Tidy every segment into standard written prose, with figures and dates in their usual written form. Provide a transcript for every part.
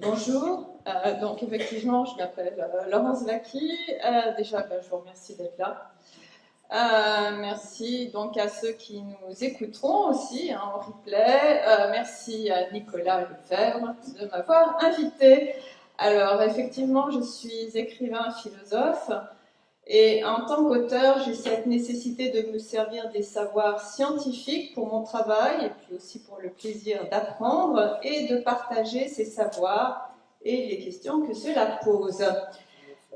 Bonjour, donc effectivement je m'appelle Laurence Vacky. Déjà je vous remercie d'être là. Merci donc à ceux qui nous écouteront aussi en replay. Merci à Nicolas Lefebvre de m'avoir invité. Alors effectivement je suis écrivain philosophe et en tant qu'auteur j'ai cette nécessité de me servir des savoirs scientifiques pour mon travail et puis aussi pour le plaisir d'apprendre et de partager ces savoirs et les questions que cela pose.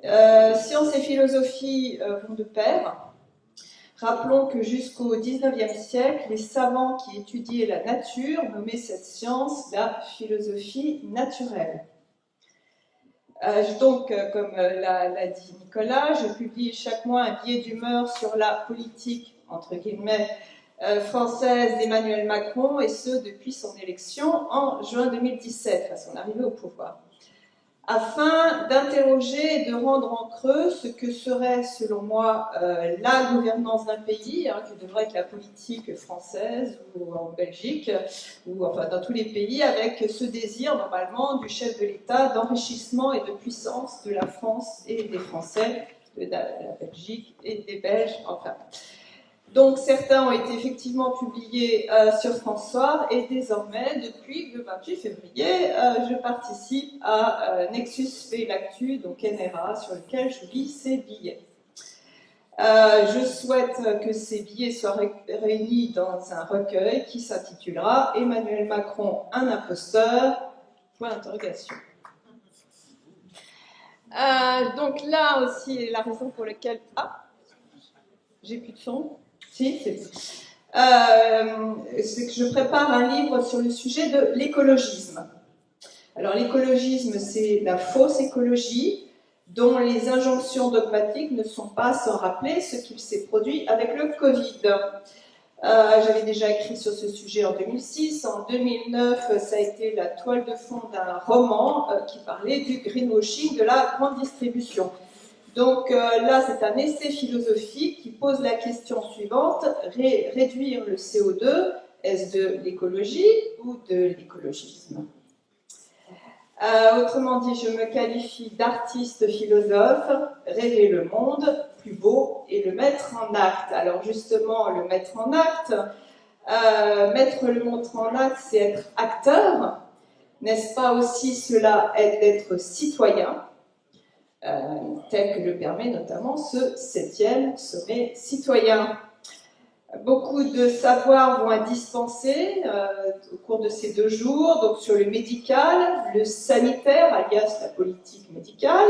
Science et philosophie vont de pair. Rappelons que jusqu'au XIXe siècle, les savants qui étudiaient la nature nommaient cette science la philosophie naturelle. Donc, comme l'a dit Nicolas, je publie chaque mois un billet d'humeur sur la politique, entre guillemets, française d'Emmanuel Macron, et ce depuis son élection en juin 2017, à son arrivée au pouvoir, afin d'interroger et de rendre en creux ce que serait, selon moi, la gouvernance d'un pays, que devrait être la politique française ou en Belgique, ou enfin dans tous les pays, avec ce désir, normalement, du chef de l'État d'enrichissement et de puissance de la France et des Français, de la Belgique et des Belges, enfin. Donc certains ont été effectivement publiés sur France Soir et désormais, depuis le 28 février, je participe à Nexus fait l'actu, donc NRA, sur lequel je lis ces billets. Je souhaite que ces billets soient réunis dans un recueil qui s'intitulera « Emmanuel Macron, un imposteur ?» point d'interrogation. Donc là aussi, la raison pour laquelle... Ah, j'ai plus de son. Si, c'est que je prépare un livre sur le sujet de l'écologisme. Alors l'écologisme, c'est la fausse écologie dont les injonctions dogmatiques ne sont pas sans rappeler ce qu'il s'est produit avec le Covid. J'avais déjà écrit sur ce sujet en 2006. En 2009, ça a été la toile de fond d'un roman qui parlait du greenwashing de la grande distribution. Donc là, c'est un essai philosophique qui pose la question suivante: réduire le CO2, est-ce de l'écologie ou de l'écologisme? Autrement dit, je me qualifie d'artiste philosophe, rêver le monde plus beau et le mettre en acte. Alors justement, le mettre en acte, mettre le monde en acte, c'est être acteur. N'est-ce pas aussi cela d'être citoyen? Tel que le permet notamment ce 7e sommet citoyen. Beaucoup de savoirs vont être dispensés au cours de ces 2 jours, donc sur le médical, le sanitaire, alias la politique médicale,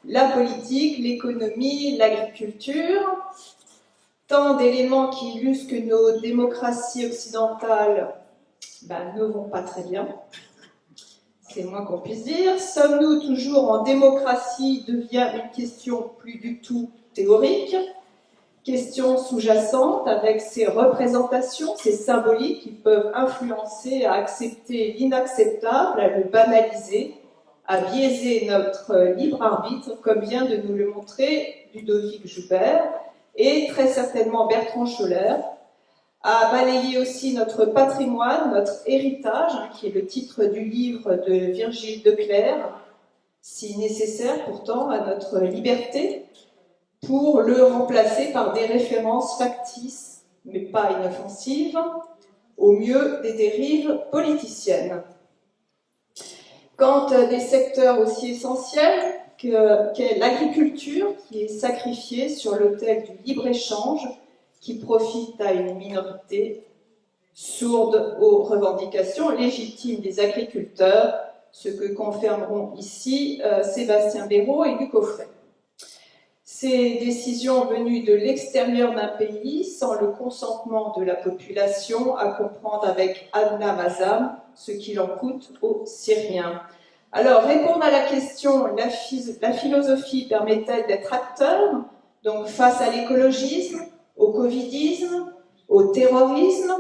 la politique, l'économie, l'agriculture, tant d'éléments qui illustrent que nos démocraties occidentales ne vont pas très bien. C'est le moins qu'on puisse dire. Sommes-nous toujours en démocratie devient une question plus du tout théorique, question sous-jacente avec ses représentations, ses symboliques qui peuvent influencer à accepter l'inacceptable, à le banaliser, à biaiser notre libre arbitre, comme vient de nous le montrer Ludovic Joubert et très certainement Bertrand Scholler, à balayer aussi notre patrimoine, notre héritage, qui est le titre du livre de Virgile Declercq, si nécessaire pourtant à notre liberté, pour le remplacer par des références factices, mais pas inoffensives, au mieux des dérives politiciennes. Quant à des secteurs aussi essentiels qu'est l'agriculture, qui est sacrifiée sur l'autel du libre-échange, qui profite à une minorité sourde aux revendications légitimes des agriculteurs, ce que confirmeront ici Sébastien Béraud et Luc Offray. Ces décisions venues de l'extérieur d'un pays, sans le consentement de la population, à comprendre avec Adna Mazam ce qu'il en coûte aux Syriens. Alors, répondre à la question, la philosophie permet-elle d'être acteur, donc face à l'écologisme, au covidisme, au terrorisme?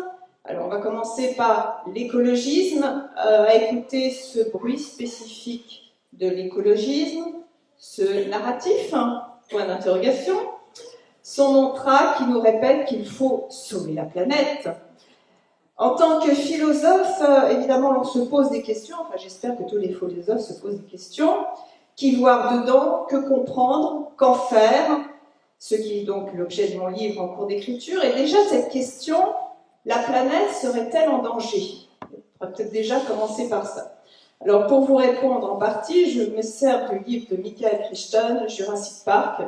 Alors, on va commencer par l'écologisme, à écouter ce bruit spécifique de l'écologisme, ce narratif, point d'interrogation, son mantra qui nous répète qu'il faut sauver la planète. En tant que philosophe, évidemment, on se pose des questions, enfin j'espère que tous les philosophes se posent des questions. Qui voir dedans, que comprendre, qu'en faire, ce qui est donc l'objet de mon livre en cours d'écriture. Et déjà cette question, la planète serait-elle en danger? On va peut-être déjà commencer par ça. Alors pour vous répondre en partie, je me sers du livre de Michael Crichton, Jurassic Park,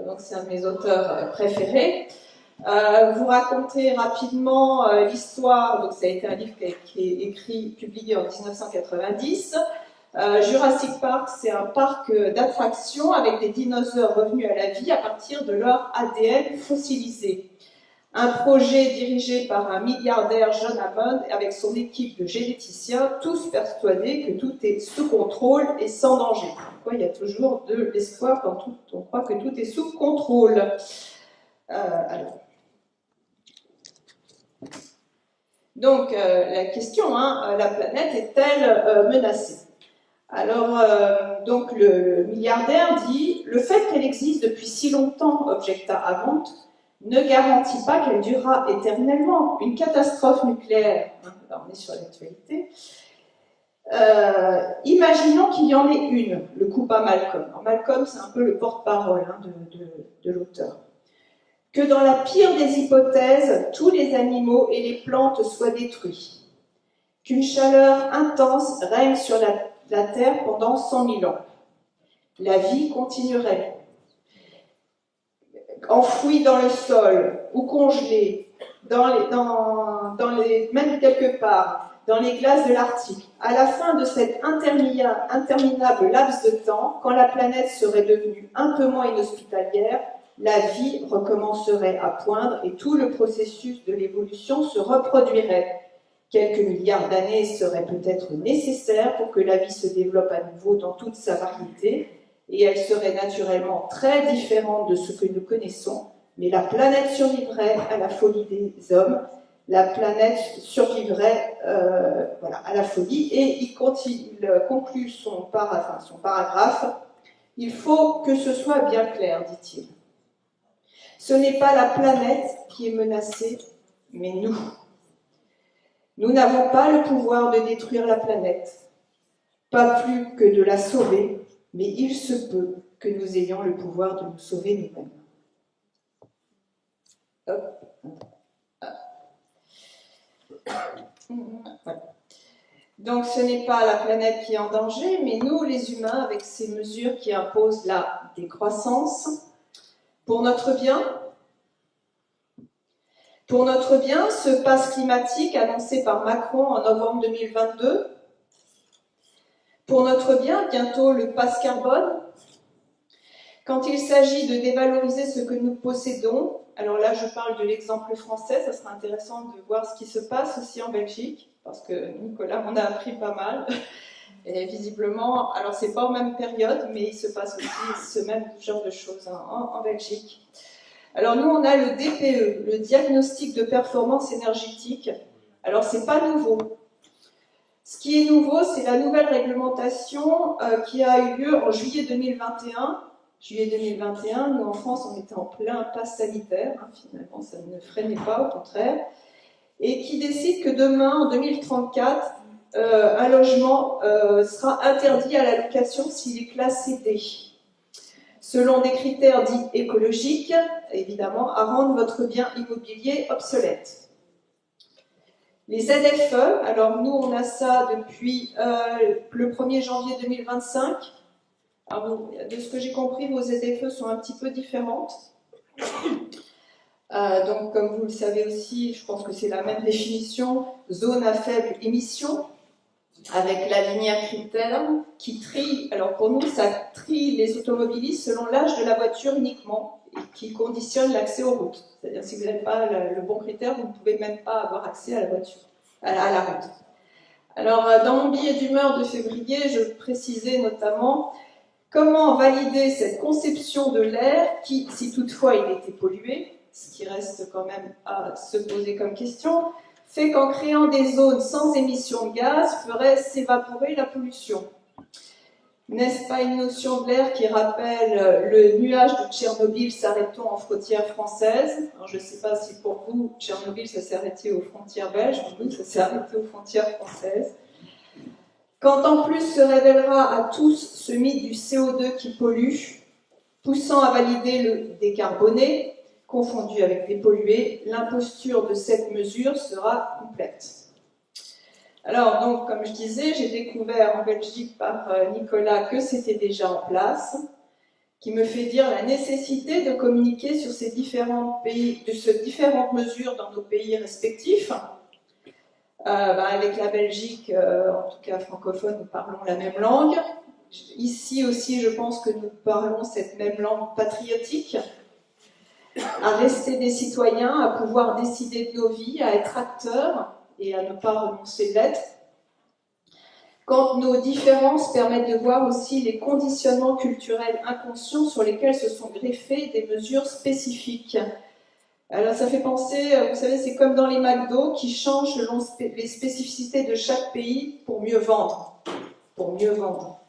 donc c'est un de mes auteurs préférés. Vous raconter rapidement l'histoire, donc ça a été un livre qui est écrit, publié en 1990. Jurassic Park, c'est un parc d'attractions avec des dinosaures revenus à la vie à partir de leur ADN fossilisé. Un projet dirigé par un milliardaire, John Hammond, avec son équipe de généticiens, tous persuadés que tout est sous contrôle et sans danger. Pourquoi il y a toujours de l'espoir quand on croit que tout est sous contrôle. Alors. Donc, la question, la planète est-elle menacée? Alors, donc le milliardaire dit « Le fait qu'elle existe depuis si longtemps, objecta Hammond, ne garantit pas qu'elle durera éternellement. Une catastrophe nucléaire, on est sur l'actualité, imaginons qu'il y en ait une, le coupa Malcolm. Alors, Malcolm, c'est un peu le porte-parole de l'auteur. Que dans la pire des hypothèses, tous les animaux et les plantes soient détruits. Qu'une chaleur intense règne sur la Terre pendant 100 000 ans. La vie continuerait. Enfouie dans le sol ou congelée, même quelque part, dans les glaces de l'Arctique. À la fin de cet interminable laps de temps, quand la planète serait devenue un peu moins inhospitalière, la vie recommencerait à poindre et tout le processus de l'évolution se reproduirait. Quelques milliards d'années seraient peut-être nécessaires pour que la vie se développe à nouveau dans toute sa variété, et elle serait naturellement très différente de ce que nous connaissons, mais la planète survivrait à la folie des hommes, la planète survivrait à la folie, et il conclut son paragraphe. Il faut que ce soit bien clair, dit-il. Ce n'est pas la planète qui est menacée, mais nous. Nous n'avons pas le pouvoir de détruire la planète, pas plus que de la sauver, mais il se peut que nous ayons le pouvoir de nous sauver nous-mêmes. Voilà. Donc ce n'est pas la planète qui est en danger, mais nous, les humains, avec ces mesures qui imposent la décroissance, pour notre bien. Pour notre bien, ce pass climatique annoncé par Macron en novembre 2022. Pour notre bien, bientôt le pass carbone. Quand il s'agit de dévaloriser ce que nous possédons, alors là je parle de l'exemple français, ça sera intéressant de voir ce qui se passe aussi en Belgique, parce que Nicolas en a appris pas mal. Et visiblement, alors c'est pas en même période, mais il se passe aussi ce même genre de choses en Belgique. Alors nous, on a le DPE, le diagnostic de performance énergétique. Alors c'est pas nouveau. Ce qui est nouveau, c'est la nouvelle réglementation qui a eu lieu en juillet 2021. Juillet 2021, nous en France, on était en plein pass sanitaire. Finalement, ça ne freinait pas, au contraire. Et qui décide que demain, en 2034, un logement sera interdit à la location s'il est classé D. Selon des critères dits écologiques, évidemment, à rendre votre bien immobilier obsolète. Les ZFE, alors nous on a ça depuis le 1er janvier 2025. Alors, de ce que j'ai compris, vos ZFE sont un petit peu différentes. Donc comme vous le savez aussi, je pense que c'est la même définition, zone à faible émission, avec la linéaire critère qui trie, alors pour nous ça trie les automobilistes selon l'âge de la voiture uniquement et qui conditionne l'accès aux routes. C'est-à-dire si vous n'avez pas le bon critère, vous ne pouvez même pas avoir accès à la voiture, à la route. Alors dans mon billet d'humeur de février, je précisais notamment comment valider cette conception de l'air qui, si toutefois il était pollué, ce qui reste quand même à se poser comme question, fait qu'en créant des zones sans émission de gaz, ferait s'évaporer la pollution. N'est-ce pas une notion de l'air qui rappelle le nuage de Tchernobyl s'arrêtant en frontière française? Alors, je ne sais pas si pour vous, Tchernobyl, ça s'est arrêté aux frontières belges, pour nous, ça s'est arrêté aux frontières françaises. Quand en plus se révélera à tous ce mythe du CO2 qui pollue, poussant à valider le décarboné, confondu avec dépollué, l'imposture de cette mesure sera complète. Alors, donc, comme je disais, j'ai découvert en Belgique par Nicolas que c'était déjà en place, qui me fait dire la nécessité de communiquer sur ces différents pays, différentes mesures dans nos pays respectifs. Avec la Belgique, en tout cas francophone, nous parlons la même langue. Ici aussi, je pense que nous parlons cette même langue patriotique, à rester des citoyens, à pouvoir décider de nos vies, à être acteurs et à ne pas renoncer de l'être. Quand nos différences permettent de voir aussi les conditionnements culturels inconscients sur lesquels se sont greffées des mesures spécifiques. Alors ça fait penser, vous savez, c'est comme dans les McDo qui changent selon les spécificités de chaque pays pour mieux vendre. Pour mieux vendre.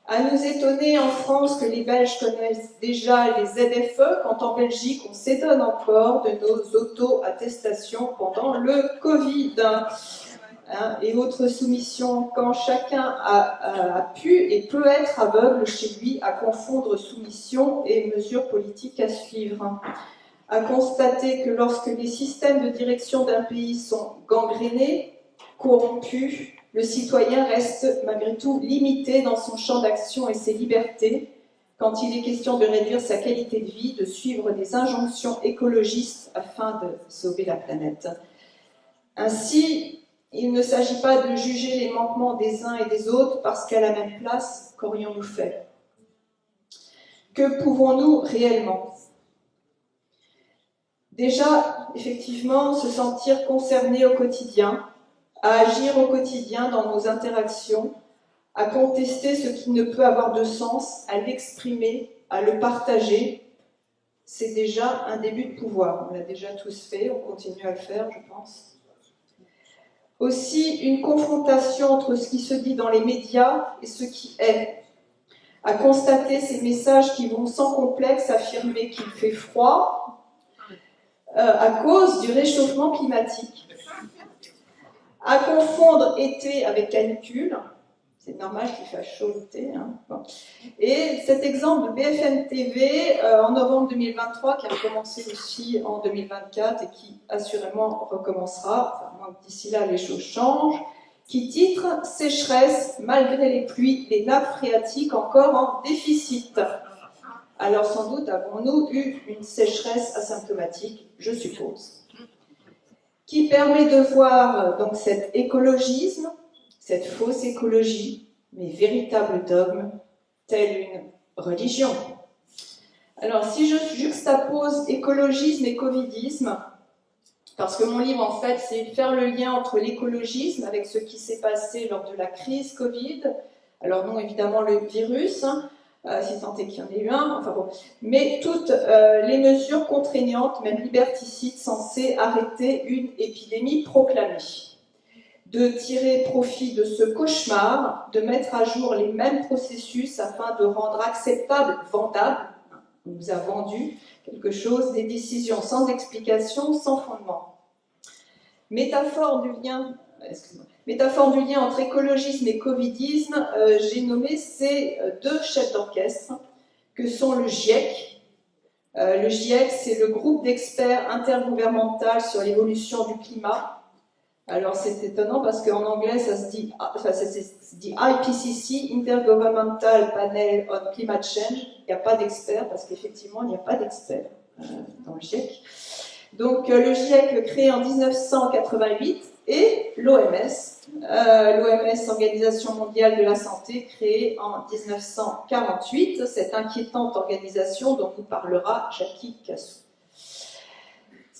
À nous étonner en France que les Belges connaissent déjà les ZFE, quand en Belgique on s'étonne encore de nos auto-attestations pendant le Covid. Et autre soumission, quand chacun a pu et peut être aveugle chez lui à confondre soumission et mesures politiques à suivre. À constater que lorsque les systèmes de direction d'un pays sont gangrénés, corrompus, le citoyen reste malgré tout limité dans son champ d'action et ses libertés, quand il est question de réduire sa qualité de vie, de suivre des injonctions écologistes afin de sauver la planète. Ainsi, il ne s'agit pas de juger les manquements des uns et des autres parce qu'à la même place, qu'aurions-nous fait? Que pouvons-nous réellement? Déjà, effectivement, se sentir concerné au quotidien, à agir au quotidien dans nos interactions, à contester ce qui ne peut avoir de sens, à l'exprimer, à le partager, c'est déjà un début de pouvoir. On l'a déjà tous fait, on continue à le faire, je pense. Aussi, une confrontation entre ce qui se dit dans les médias et ce qui est. À constater ces messages qui vont sans complexe affirmer qu'il fait froid, à cause du réchauffement climatique, à confondre été avec canicule, c'est normal qu'il fasse chaud l'été. Bon. Et cet exemple de BFM TV en novembre 2023, qui a recommencé aussi en 2024 et qui assurément recommencera, enfin, moi, d'ici là les choses changent, qui titre « Sécheresse, malgré les pluies, les nappes phréatiques encore en déficit ». Alors sans doute avons-nous eu une sécheresse asymptomatique, je suppose, qui permet de voir donc cet écologisme, cette fausse écologie, mais véritable dogme, telle une religion. Alors si je juxtapose écologisme et covidisme, parce que mon livre en fait c'est faire le lien entre l'écologisme avec ce qui s'est passé lors de la crise Covid, alors non évidemment le virus, si tant est qu'il y en ait eu un, enfin bon, mais toutes les mesures contraignantes, même liberticides, censées arrêter une épidémie proclamée. De tirer profit de ce cauchemar, de mettre à jour les mêmes processus afin de rendre acceptable, vendable, on nous a vendu quelque chose, des décisions sans explication, sans fondement. Métaphore du lien entre écologisme et covidisme, j'ai nommé ces deux chefs d'orchestre que sont le GIEC. Le GIEC, c'est le groupe d'experts intergouvernemental sur l'évolution du climat. Alors c'est étonnant parce qu'en anglais ça se dit IPCC, Intergovernmental Panel on Climate Change. Il n'y a pas d'experts parce qu'effectivement il n'y a pas d'experts dans le GIEC. Donc le GIEC créé en 1988 et l'OMS, Organisation mondiale de la santé, créée en 1948, cette inquiétante organisation dont nous parlera Jackie Cassou.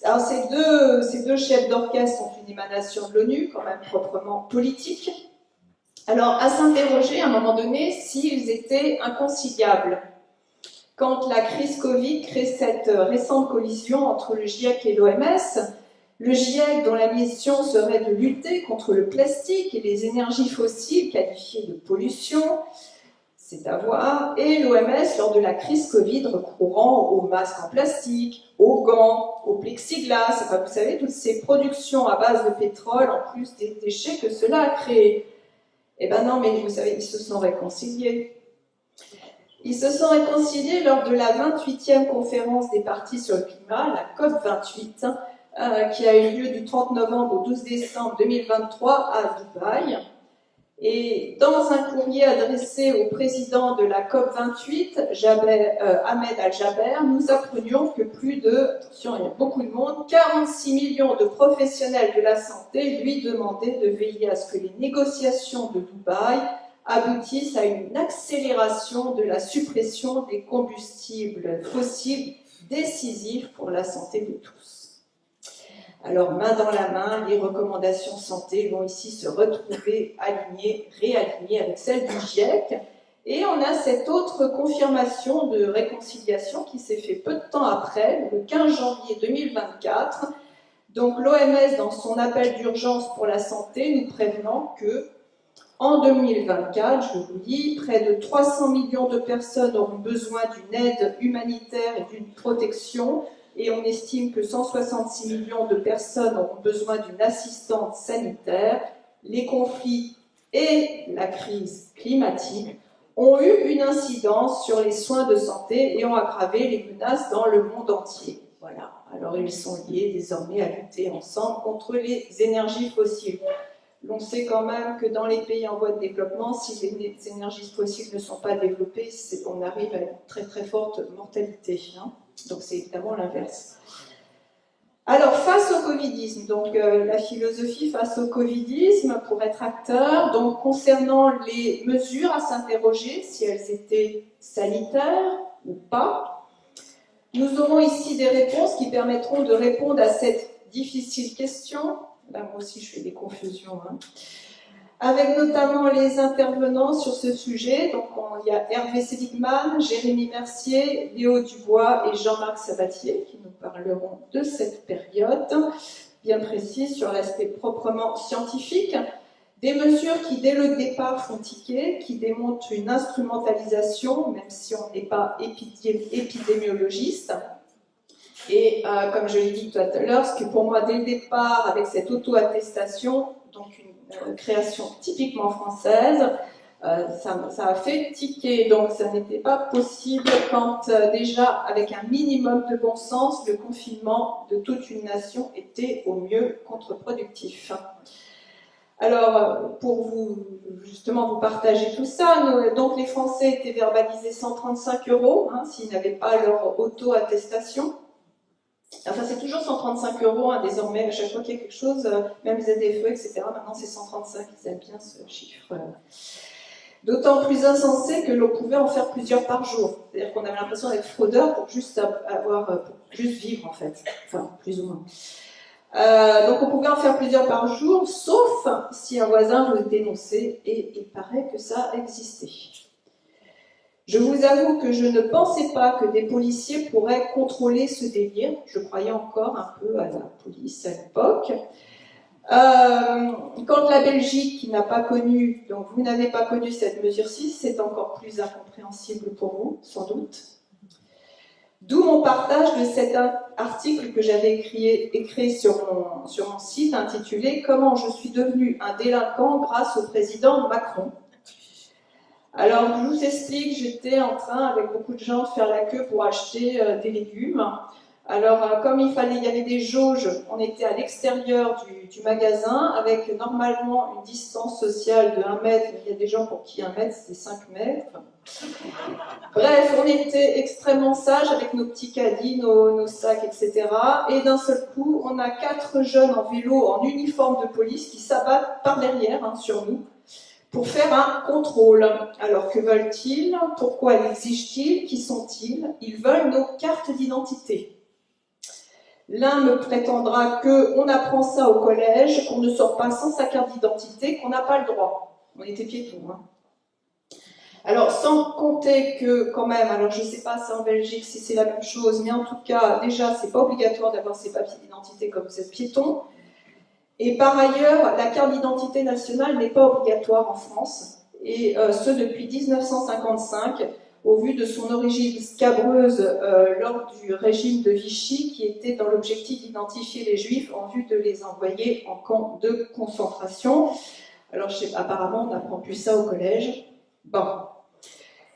Alors ces deux chefs d'orchestre sont une émanation de l'ONU, quand même proprement politique. Alors à s'interroger à un moment donné s'ils étaient inconciliables. Quand la crise Covid crée cette récente collision entre le GIEC et l'OMS, Le GIEC, dont la mission serait de lutter contre le plastique et les énergies fossiles qualifiées de pollution, c'est à voir, et l'OMS, lors de la crise Covid, recourant aux masques en plastique, aux gants, au plexiglas, enfin, vous savez, toutes ces productions à base de pétrole, en plus des déchets que cela a créés. Eh ben non, mais vous savez, ils se sont réconciliés. Ils se sont réconciliés lors de la 28e conférence des parties sur le climat, la COP28, qui a eu lieu du 30 novembre au 12 décembre 2023 à Dubaï. Et dans un courrier adressé au président de la COP28, Ahmed Al-Jaber, nous apprenions que plus de, attention, il y a beaucoup de monde, 46 millions de professionnels de la santé lui demandaient de veiller à ce que les négociations de Dubaï aboutissent à une accélération de la suppression des combustibles fossiles décisifs pour la santé de tous. Alors, main dans la main, les recommandations santé vont ici se retrouver alignées, réalignées avec celles du GIEC. Et on a cette autre confirmation de réconciliation qui s'est fait peu de temps après, le 15 janvier 2024. Donc, l'OMS, dans son appel d'urgence pour la santé, nous prévenant que en 2024, je vous lis, près de 300 millions de personnes auront besoin d'une aide humanitaire et d'une protection, et on estime que 166 millions de personnes auront besoin d'une assistance sanitaire. Les conflits et la crise climatique ont eu une incidence sur les soins de santé et ont aggravé les menaces dans le monde entier. Voilà. Alors ils sont liés désormais à lutter ensemble contre les énergies fossiles. On sait quand même que dans les pays en voie de développement, si les énergies fossiles ne sont pas développées, on arrive à une très très forte mortalité. Hein. Donc c'est évidemment l'inverse. Alors face au covidisme, donc la philosophie face au covidisme pour être acteur, donc concernant les mesures à s'interroger si elles étaient sanitaires ou pas, nous aurons ici des réponses qui permettront de répondre à cette difficile question. Là, moi aussi je fais des confusions. Hein. Avec notamment les intervenants sur ce sujet. Donc, il y a Hervé Seligman, Jérémy Mercier, Léo Dubois et Jean-Marc Sabatier qui nous parleront de cette période bien précise sur l'aspect proprement scientifique. Des mesures qui, dès le départ, font tiquer, qui démontrent une instrumentalisation, même si on n'est pas épidémiologiste. Et comme je l'ai dit tout à l'heure, ce que pour moi, dès le départ, avec cette auto-attestation, donc une création typiquement française, ça a fait tiquer, donc ça n'était pas possible quand déjà, avec un minimum de bon sens, le confinement de toute une nation était au mieux contre-productif. Alors, pour justement vous partager tout ça, donc les Français étaient verbalisés 135 € hein, s'ils n'avaient pas leur auto-attestation. Enfin, c'est toujours 135 € hein, désormais, à chaque fois qu'il y a quelque chose, même les ZFE, etc. Maintenant, c'est 135, ils aiment bien ce chiffre. D'autant plus insensé que l'on pouvait en faire plusieurs par jour. C'est-à-dire qu'on avait l'impression d'être fraudeur pour juste vivre, en fait. Enfin, plus ou moins. Donc, on pouvait en faire plusieurs par jour, sauf si un voisin vous dénonçait, et il paraît que ça existait. Je vous avoue que je ne pensais pas que des policiers pourraient contrôler ce délire. Je croyais encore un peu à la police à l'époque. Quand la Belgique, qui n'a pas connu, donc vous n'avez pas connu cette mesure-ci, c'est encore plus incompréhensible pour vous, sans doute. D'où mon partage de cet article que j'avais écrit sur mon site, intitulé « Comment je suis devenu un délinquant grâce au président Macron ». Alors, je vous explique, j'étais en train, avec beaucoup de gens, de faire la queue pour acheter des légumes. Alors, comme il y avait des jauges, on était à l'extérieur du magasin, avec normalement une distance sociale de 1 mètre, mais il y a des gens pour qui 1 mètre, c'est 5 mètres. Bref, on était extrêmement sages avec nos petits caddies, nos sacs, etc. Et d'un seul coup, on a 4 jeunes en vélo, en uniforme de police, qui s'abattent par derrière sur nous, pour faire un contrôle. Alors, que veulent-ils? Pourquoi l'exigent-ils? Qui sont-ils? Ils veulent nos cartes d'identité. L'un me prétendra qu'on apprend ça au collège, qu'on ne sort pas sans sa carte d'identité, qu'on n'a pas le droit. On était piétons. Hein. Alors, sans compter que, quand même, alors je ne sais pas si en Belgique si c'est la même chose, mais en tout cas, déjà, c'est pas obligatoire d'avoir ses papiers d'identité comme vous êtes piéton. Et par ailleurs, la carte d'identité nationale n'est pas obligatoire en France, et ce depuis 1955, au vu de son origine scabreuse lors du régime de Vichy, qui était dans l'objectif d'identifier les Juifs en vue de les envoyer en camp de concentration. Alors, apparemment, on n'apprend plus ça au collège. Bon.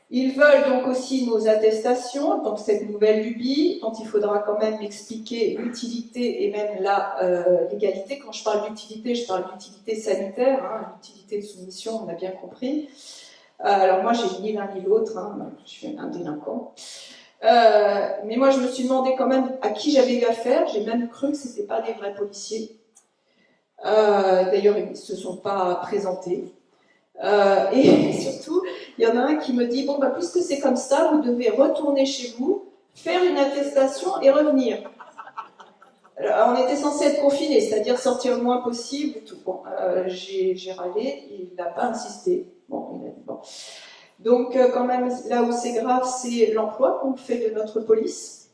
Ils veulent donc aussi nos attestations, donc cette nouvelle lubie, dont il faudra quand même expliquer l'utilité et même la légalité. Quand je parle d'utilité, je parle d'utilité sanitaire, hein, l'utilité de soumission, on a bien compris. Alors moi, j'ai ni l'un ni l'autre, hein, je suis un délinquant. Mais moi, je me suis demandé quand même à qui j'avais eu affaire. J'ai même cru que ce n'étaient pas des vrais policiers. D'ailleurs, ils ne se sont pas présentés. Et surtout, il y en a un qui me dit, bon, bah, puisque c'est comme ça, vous devez retourner chez vous, faire une attestation et revenir. Alors, on était censé être confinés, c'est-à-dire sortir le moins possible et tout. Bon, j'ai râlé, il n'a pas insisté. Bon, il a dit bon. Donc, quand même, là où c'est grave, c'est l'emploi qu'on fait de notre police.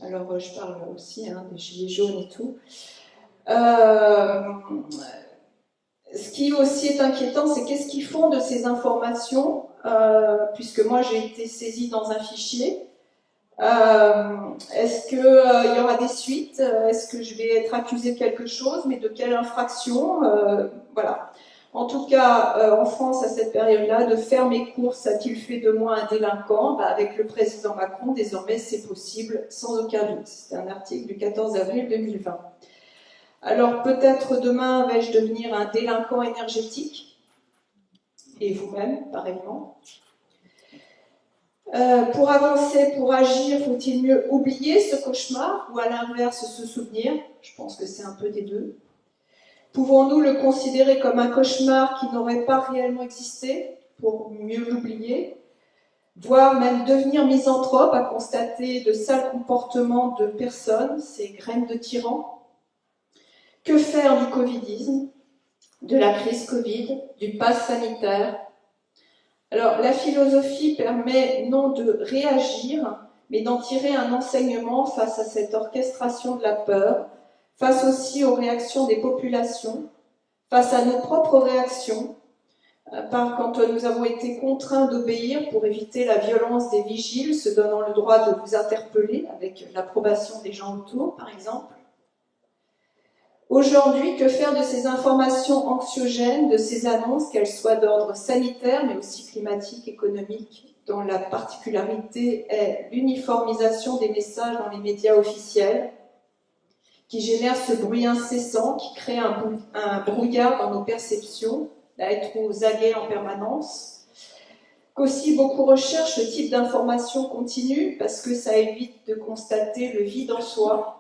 Alors, je parle aussi hein, des gilets jaunes et tout. Ce qui aussi est inquiétant, c'est qu'est-ce qu'ils font de ces informations, puisque moi j'ai été saisie dans un fichier. Est-ce qu'il y aura des suites? Est-ce que je vais être accusée de quelque chose? Mais de quelle infraction? Voilà. En tout cas, en France, à cette période-là, de faire mes courses a-t-il fait de moi un délinquant? Avec le président Macron, désormais, c'est possible, sans aucun doute. C'est un article du 14 avril 2020. Alors peut-être demain vais-je devenir un délinquant énergétique, et vous-même, pareillement. Pour avancer, pour agir, faut-il mieux oublier ce cauchemar ou à l'inverse se souvenir? Je pense que c'est un peu des deux. Pouvons-nous le considérer comme un cauchemar qui n'aurait pas réellement existé pour mieux l'oublier? Voire même devenir misanthrope à constater de sales comportements de personnes, ces graines de tyrans? Que faire du covidisme, de la crise Covid, du pass sanitaire? Alors, la philosophie permet non de réagir, mais d'en tirer un enseignement face à cette orchestration de la peur, face aussi aux réactions des populations, face à nos propres réactions, quand nous avons été contraints d'obéir pour éviter la violence des vigiles, se donnant le droit de vous interpeller avec l'approbation des gens autour, par exemple. Aujourd'hui, que faire de ces informations anxiogènes, de ces annonces, qu'elles soient d'ordre sanitaire, mais aussi climatique, économique, dont la particularité est l'uniformisation des messages dans les médias officiels, qui génèrent ce bruit incessant, qui crée un brouillard dans nos perceptions, à être aux aguets en permanence, qu'aussi beaucoup recherchent ce type d'information continue, parce que ça évite de constater le vide en soi,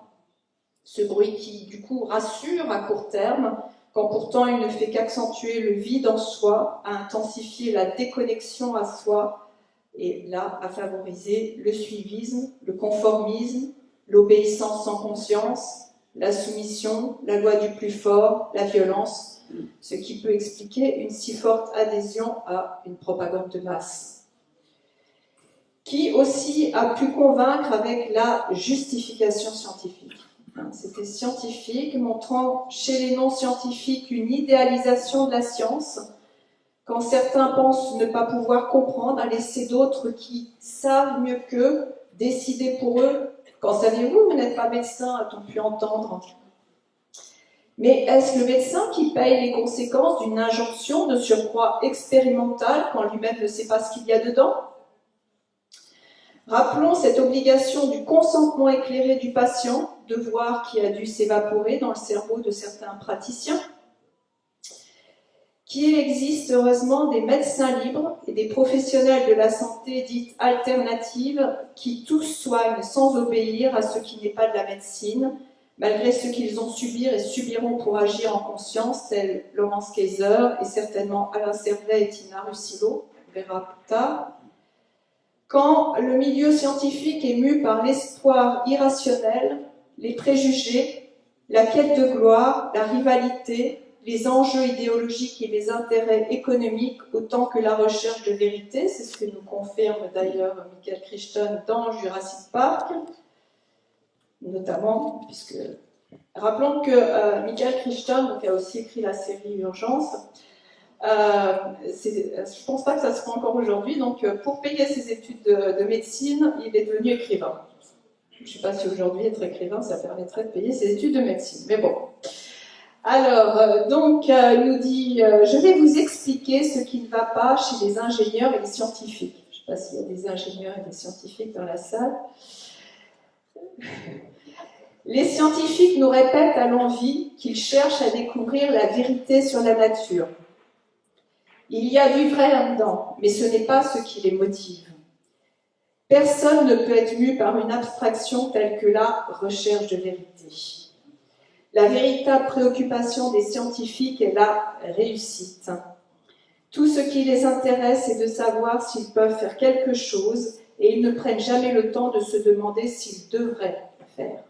ce bruit qui, du coup, rassure à court terme, quand pourtant il ne fait qu'accentuer le vide en soi, à intensifier la déconnexion à soi, et là, à favoriser le suivisme, le conformisme, l'obéissance sans conscience, la soumission, la loi du plus fort, la violence, ce qui peut expliquer une si forte adhésion à une propagande de masse. Qui aussi a pu convaincre avec la justification scientifique. C'était scientifique, montrant chez les non-scientifiques une idéalisation de la science. Quand certains pensent ne pas pouvoir comprendre, à laisser d'autres qui savent mieux qu'eux décider pour eux. Qu'en savez-vous? Vous n'êtes pas médecin, a-t-on pu entendre. Mais est-ce le médecin qui paye les conséquences d'une injonction de surcroît expérimentale quand lui-même ne sait pas ce qu'il y a dedans? Rappelons cette obligation du consentement éclairé du patient, devoir qui a dû s'évaporer dans le cerveau de certains praticiens, qu'il existe heureusement des médecins libres et des professionnels de la santé dite alternative qui tous soignent sans obéir à ce qui n'est pas de la médecine, malgré ce qu'ils ont subi et subiront pour agir en conscience, tels Laurence Kayser et certainement Alain Servet et Tina Russillo, on verra plus tard. Quand le milieu scientifique est mu par l'espoir irrationnel, les préjugés, la quête de gloire, la rivalité, les enjeux idéologiques et les intérêts économiques autant que la recherche de vérité. C'est ce que nous confirme d'ailleurs Michael Crichton dans Jurassic Park, notamment, puisque... Rappelons que Michael Crichton a aussi écrit la série Urgence. Je ne pense pas que ça se fait encore aujourd'hui, donc pour payer ses études de médecine, il est devenu écrivain. Je ne sais pas si aujourd'hui être écrivain, ça permettrait de payer ses études de médecine, mais bon. Alors, il nous dit, je vais vous expliquer ce qui ne va pas chez les ingénieurs et les scientifiques. Je ne sais pas s'il y a des ingénieurs et des scientifiques dans la salle. Les scientifiques nous répètent à l'envi qu'ils cherchent à découvrir la vérité sur la nature. Il y a du vrai là-dedans, mais ce n'est pas ce qui les motive. Personne ne peut être mu par une abstraction telle que la recherche de vérité. La véritable préoccupation des scientifiques est la réussite. Tout ce qui les intéresse est de savoir s'ils peuvent faire quelque chose et ils ne prennent jamais le temps de se demander s'ils devraient le faire.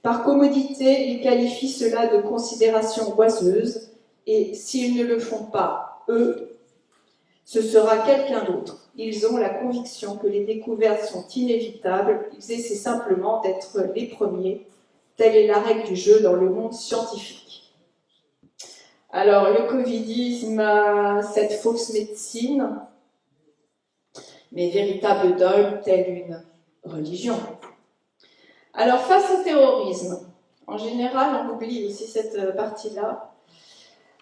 Par commodité, ils qualifient cela de considération oiseuse et s'ils ne le font pas, eux, ce sera quelqu'un d'autre. Ils ont la conviction que les découvertes sont inévitables, ils essaient simplement d'être les premiers. Telle est la règle du jeu dans le monde scientifique. Alors, le covidisme, cette fausse médecine, mais véritable dogme, telle une religion. Alors, face au terrorisme, en général, on oublie aussi cette partie-là.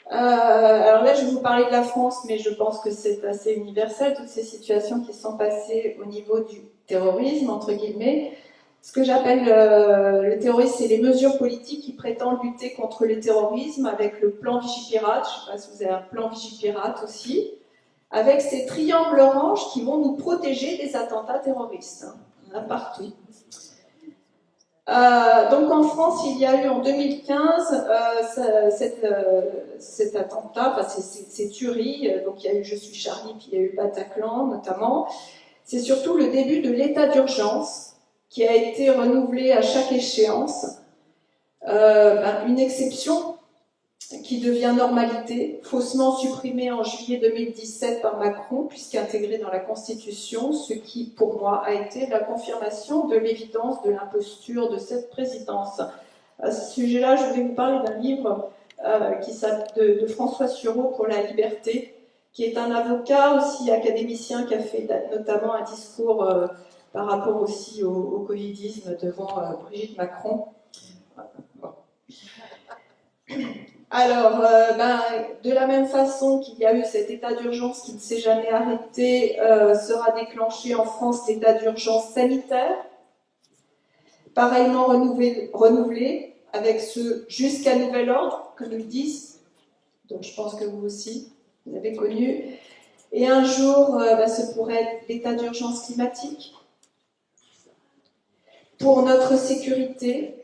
Alors là, je vais vous parler de la France, mais je pense que c'est assez universel, toutes ces situations qui sont passées au niveau du terrorisme, entre guillemets. Ce que j'appelle le terrorisme, c'est les mesures politiques qui prétendent lutter contre le terrorisme avec le plan Vigipirate. Je ne sais pas si vous avez un plan Vigipirate aussi, avec ces triangles oranges qui vont nous protéger des attentats terroristes. Il y en a partout. Donc en France, il y a eu en 2015 cet attentat, enfin ces tueries. Donc il y a eu Je suis Charlie, puis il y a eu Bataclan notamment. C'est surtout le début de l'état d'urgence qui a été renouvelé à chaque échéance. Une exception qui devient normalité, faussement supprimée en juillet 2017 par Macron, puisqu'intégrée dans la Constitution, ce qui, pour moi, a été la confirmation de l'évidence de l'imposture de cette présidence. À ce sujet-là, je vais vous parler d'un livre de François Sureau pour la liberté, qui est un avocat aussi académicien qui a fait notamment un discours par rapport aussi au covidisme devant Brigitte Macron. Bon. Alors, de la même façon qu'il y a eu cet état d'urgence qui ne s'est jamais arrêté, sera déclenché en France l'état d'urgence sanitaire, pareillement renouvelé, avec ce jusqu'à nouvel ordre, que nous disent, donc je pense que vous aussi, vous avez connu. Et un jour, ce pourrait être l'état d'urgence climatique, pour notre sécurité.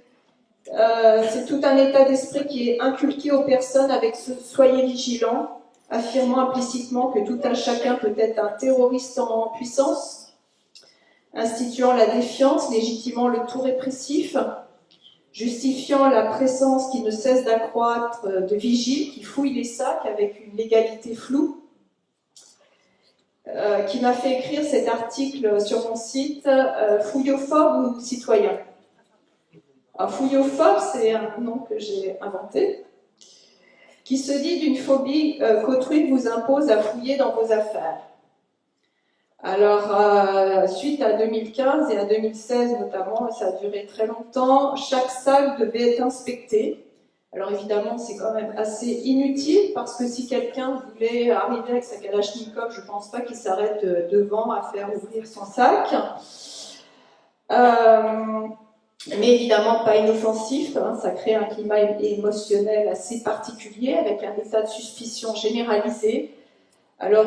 C'est tout un état d'esprit qui est inculqué aux personnes avec ce « soyez vigilants », affirmant implicitement que tout un chacun peut être un terroriste en puissance, instituant la défiance, légitimant le tout répressif, justifiant la présence qui ne cesse d'accroître de vigiles qui fouillent les sacs avec une légalité floue, qui m'a fait écrire cet article sur mon site « Fouillophobe ou citoyen ?» Un fouillophobe, c'est un nom que j'ai inventé, qui se dit d'une phobie qu'autrui vous impose à fouiller dans vos affaires. Alors, suite à 2015 et à 2016 notamment, et ça a duré très longtemps, chaque sac devait être inspecté. Alors évidemment, c'est quand même assez inutile, parce que si quelqu'un voulait arriver avec sa Kalachnikov, je ne pense pas qu'il s'arrête devant à faire ouvrir son sac. Mais évidemment pas inoffensif, ça crée un climat émotionnel assez particulier, avec un état de suspicion généralisé. Alors,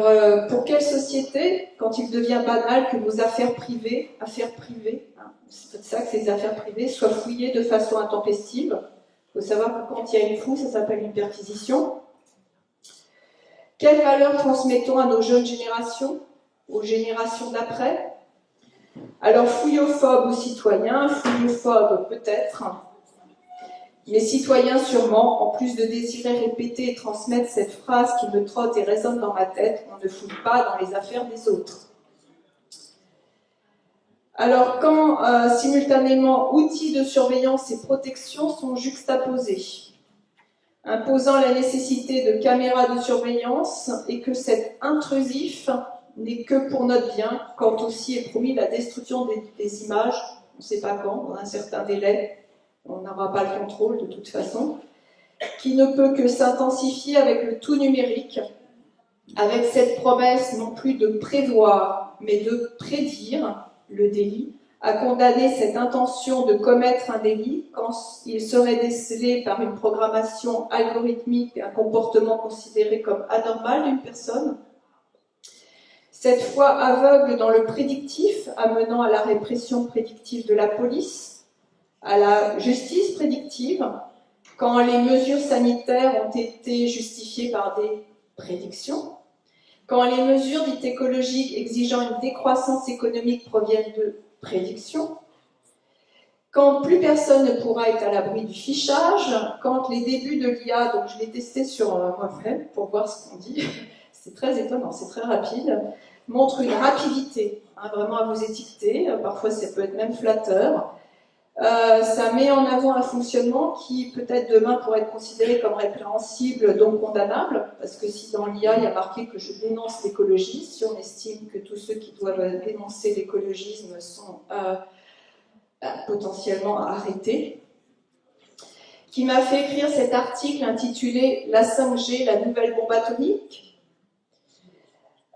pour quelle société, quand il devient banal que nos affaires privées, c'est pour ça que ces affaires privées soient fouillées de façon intempestive? Il faut savoir que quand il y a une fouille, ça s'appelle une perquisition. Quelle valeur transmettons à nos jeunes générations, aux générations d'après? Alors, fouillophobe ou citoyen, fouillophobe peut-être. Mes citoyens sûrement, en plus de désirer répéter et transmettre cette phrase qui me trotte et résonne dans ma tête, on ne fouille pas dans les affaires des autres. Alors quand simultanément outils de surveillance et protection sont juxtaposés, imposant la nécessité de caméras de surveillance et que cet intrusif n'est que pour notre bien, quand aussi est promis la destruction des images, on ne sait pas quand, dans un certain délai, on n'aura pas le contrôle de toute façon, qui ne peut que s'intensifier avec le tout numérique, avec cette promesse non plus de prévoir, mais de prédire le délit, à condamner cette intention de commettre un délit quand il serait décelé par une programmation algorithmique un comportement considéré comme anormal d'une personne. Cette foi aveugle dans le prédictif, amenant à la répression prédictive de la police, à la justice prédictive, quand les mesures sanitaires ont été justifiées par des prédictions, quand les mesures dites écologiques exigeant une décroissance économique proviennent de prédictions, quand plus personne ne pourra être à l'abri du fichage, quand les débuts de l'IA, donc je l'ai testé sur moi-même pour voir ce qu'on dit, c'est très étonnant, c'est très rapide, montrent une rapidité, vraiment à vous étiqueter, parfois ça peut être même flatteur. Ça met en avant un fonctionnement qui peut-être demain pourrait être considéré comme répréhensible, donc condamnable, parce que si dans l'IA il y a marqué que je dénonce l'écologie, si on estime que tous ceux qui doivent dénoncer l'écologisme sont potentiellement arrêtés, qui m'a fait écrire cet article intitulé « La 5G, la nouvelle bombe atomique »,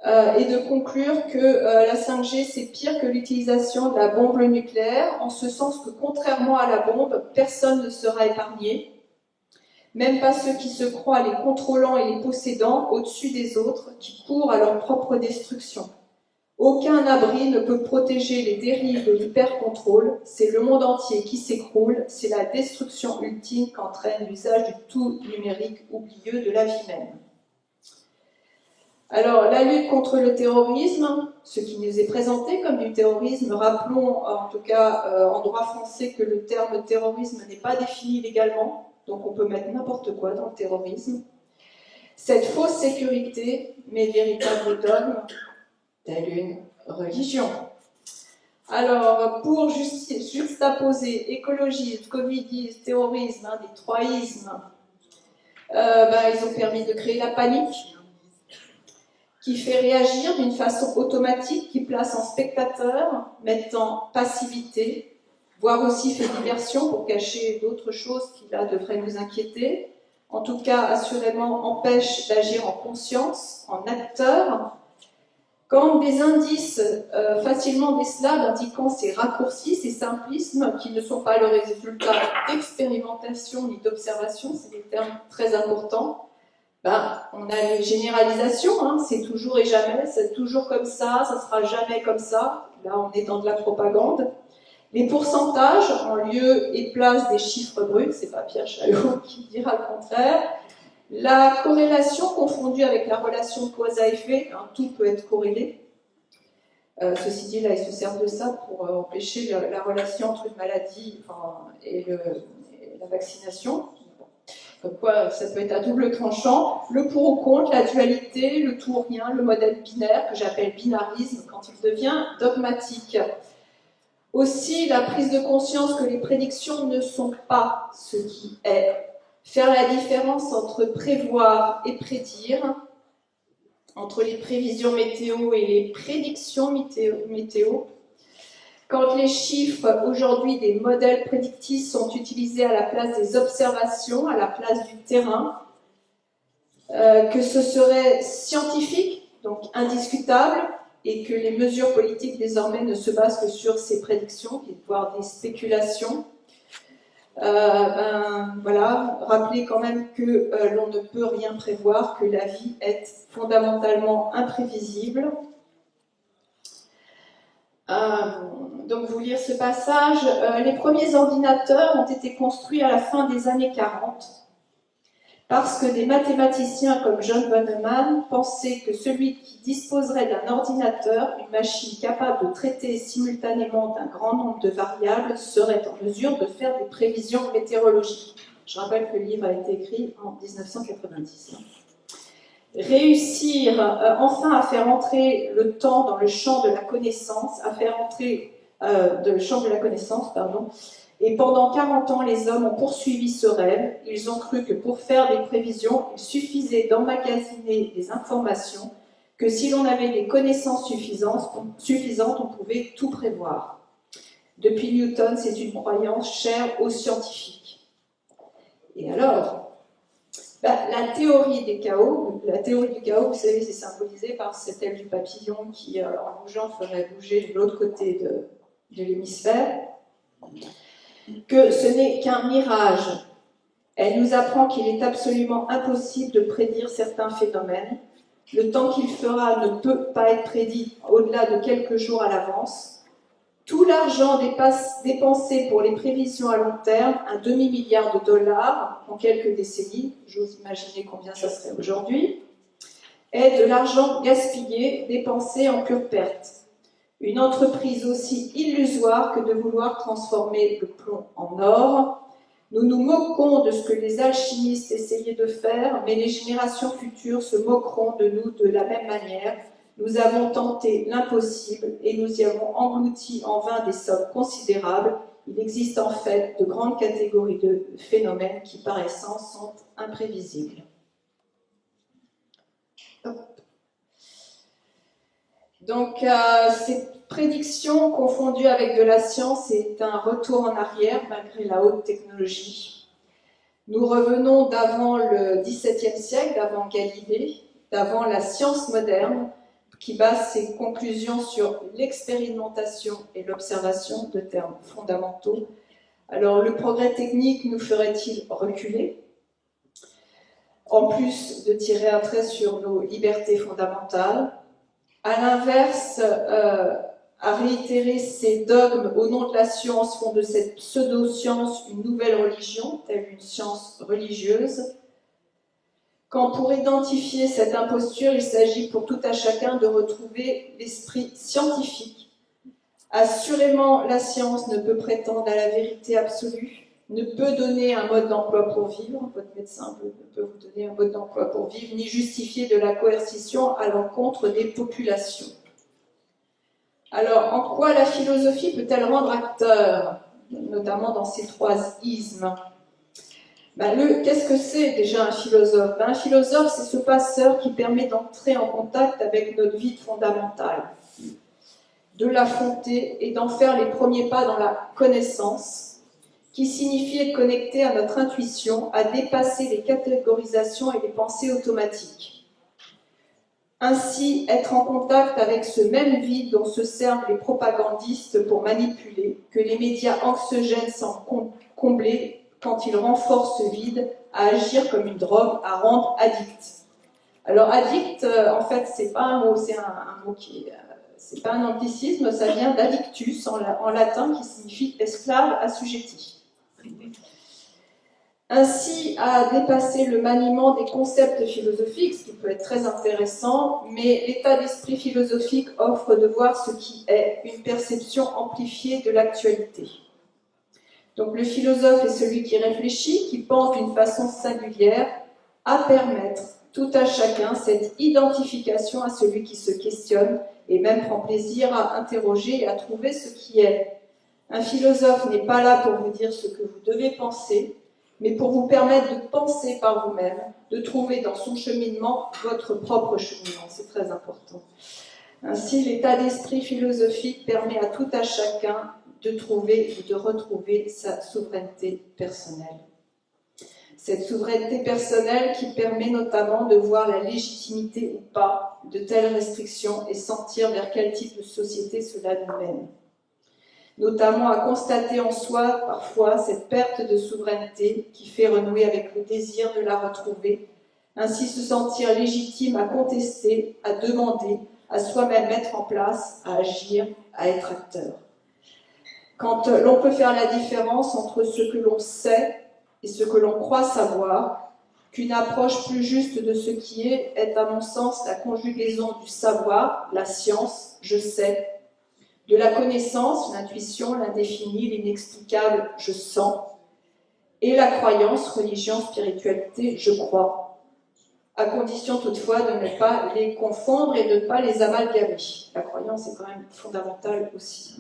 et de conclure que la 5G c'est pire que l'utilisation de la bombe nucléaire, en ce sens que contrairement à la bombe, personne ne sera épargné, même pas ceux qui se croient les contrôlants et les possédants au-dessus des autres, qui courent à leur propre destruction. Aucun abri ne peut protéger les dérives de l'hyper-contrôle, c'est le monde entier qui s'écroule, c'est la destruction ultime qu'entraîne l'usage du tout numérique oublieux de la vie même. Alors, la lutte contre le terrorisme, ce qui nous est présenté comme du terrorisme, rappelons en tout cas en droit français que le terme terrorisme n'est pas défini légalement, donc on peut mettre n'importe quoi dans le terrorisme. Cette fausse sécurité, mes véritables dogmes, telle une religion. Alors, pour juxtaposer écologisme, covidisme, terrorisme, des troïsmes, ils ont permis de créer la panique, qui fait réagir d'une façon automatique, qui place en spectateur, mettant passivité, voire aussi fait diversion pour cacher d'autres choses qui là devraient nous inquiéter. En tout cas, assurément, empêche d'agir en conscience, en acteur. Quand des indices facilement décelables indiquant ces raccourcis, ces simplismes, qui ne sont pas le résultat d'expérimentation ni d'observation, c'est des termes très importants, on a les généralisations, c'est toujours et jamais, c'est toujours comme ça sera jamais comme ça. Là, on est dans de la propagande. Les pourcentages en lieu et place des chiffres bruts, c'est pas Pierre Chalot qui dira le contraire. La corrélation confondue avec la relation de cause à effet, tout peut être corrélé. Ceci dit, là, ils se servent de ça pour empêcher la relation entre une maladie et la vaccination. Comme quoi, ça peut être à double tranchant. Le pour ou contre, la dualité, le tout ou rien, le modèle binaire, que j'appelle binarisme, quand il devient dogmatique. Aussi, la prise de conscience que les prédictions ne sont pas ce qui est. Faire la différence entre prévoir et prédire, entre les prévisions météo et les prédictions météo. Quand les chiffres, aujourd'hui, des modèles prédictifs sont utilisés à la place des observations, à la place du terrain, que ce serait scientifique, donc indiscutable, et que les mesures politiques désormais ne se basent que sur ces prédictions, voire des spéculations. Rappelez quand même que l'on ne peut rien prévoir, que la vie est fondamentalement imprévisible. Donc, vous lire ce passage. Les premiers ordinateurs ont été construits à la fin des années 40 parce que des mathématiciens comme John von Neumann pensaient que celui qui disposerait d'un ordinateur, une machine capable de traiter simultanément d'un grand nombre de variables, serait en mesure de faire des prévisions météorologiques. Je rappelle que le livre a été écrit en 1990. Réussir enfin à faire entrer le temps dans le champ de la connaissance, le champ de la connaissance, pardon. Et pendant 40 ans, les hommes ont poursuivi ce rêve. Ils ont cru que pour faire des prévisions, il suffisait d'emmagasiner des informations, que si l'on avait des connaissances suffisantes, on pouvait tout prévoir. Depuis Newton, c'est une croyance chère aux scientifiques. Et alors, la théorie du chaos, vous savez, c'est symbolisé par cette aile du papillon qui, en bougeant, ferait bouger de l'autre côté de l'hémisphère, que ce n'est qu'un mirage. Elle nous apprend qu'il est absolument impossible de prédire certains phénomènes. Le temps qu'il fera ne peut pas être prédit au-delà de quelques jours à l'avance. Tout l'argent dépensé pour les prévisions à long terme, un demi-milliard de dollars en quelques décennies, j'ose imaginer combien ça serait aujourd'hui, est de l'argent gaspillé, dépensé en pure perte. Une entreprise aussi illusoire que de vouloir transformer le plomb en or. Nous nous moquons de ce que les alchimistes essayaient de faire, mais les générations futures se moqueront de nous de la même manière. Nous avons tenté l'impossible et nous y avons englouti en vain des sommes considérables. Il existe en fait de grandes catégories de phénomènes qui, par essence, sont imprévisibles. Donc, cette prédiction confondue avec de la science est un retour en arrière malgré la haute technologie. Nous revenons d'avant le XVIIe siècle, d'avant Galilée, d'avant la science moderne, qui base ses conclusions sur l'expérimentation et l'observation, de termes fondamentaux. Alors, le progrès technique nous ferait-il reculer, en plus de tirer un trait sur nos libertés fondamentales? À l'inverse, à réitérer ces dogmes au nom de la science font de cette pseudo-science une nouvelle religion, telle une science religieuse. Quand pour identifier cette imposture, il s'agit pour tout à chacun de retrouver l'esprit scientifique. Assurément, la science ne peut prétendre à la vérité absolue, ne peut donner un mode d'emploi pour vivre, votre médecin ne peut vous donner un mode d'emploi pour vivre, ni justifier de la coercition à l'encontre des populations. Alors, en quoi la philosophie peut-elle rendre acteur, notamment dans ces trois ismes? Qu'est-ce que c'est déjà un philosophe? Un philosophe, c'est ce passeur qui permet d'entrer en contact avec notre vie fondamentale, de l'affronter et d'en faire les premiers pas dans la connaissance, qui signifie être connecté à notre intuition, à dépasser les catégorisations et les pensées automatiques. Ainsi, être en contact avec ce même vide dont se servent les propagandistes pour manipuler, que les médias anxiogènes semblent combler quand ils renforcent ce vide, à agir comme une drogue, à rendre addict. Alors addict, en fait, c'est pas un mot, c'est un mot qui c'est pas un anglicisme, ça vient d'addictus en latin qui signifie esclave assujetti. Ainsi, à dépasser le maniement des concepts philosophiques, ce qui peut être très intéressant, mais l'état d'esprit philosophique offre de voir ce qui est une perception amplifiée de l'actualité. Donc le philosophe est celui qui réfléchit, qui pense d'une façon singulière, à permettre tout à chacun cette identification à celui qui se questionne et même prend plaisir à interroger et à trouver ce qui est. Un philosophe n'est pas là pour vous dire ce que vous devez penser, mais pour vous permettre de penser par vous-même, de trouver dans son cheminement votre propre cheminement. C'est très important. Ainsi, l'état d'esprit philosophique permet à tout à chacun de trouver ou de retrouver sa souveraineté personnelle. Cette souveraineté personnelle qui permet notamment de voir la légitimité ou pas de telles restrictions et sentir vers quel type de société cela nous mène. Notamment à constater en soi parfois cette perte de souveraineté qui fait renouer avec le désir de la retrouver, ainsi se sentir légitime à contester, à demander, à soi-même mettre en place, à agir, à être acteur. Quand l'on peut faire la différence entre ce que l'on sait et ce que l'on croit savoir, qu'une approche plus juste de ce qui est à mon sens la conjugaison du savoir, la science, je sais, de la connaissance, l'intuition, l'indéfini, l'inexplicable, je sens, et la croyance, religion, spiritualité, je crois, à condition toutefois de ne pas les confondre et de ne pas les amalgamer. La croyance est quand même fondamentale aussi.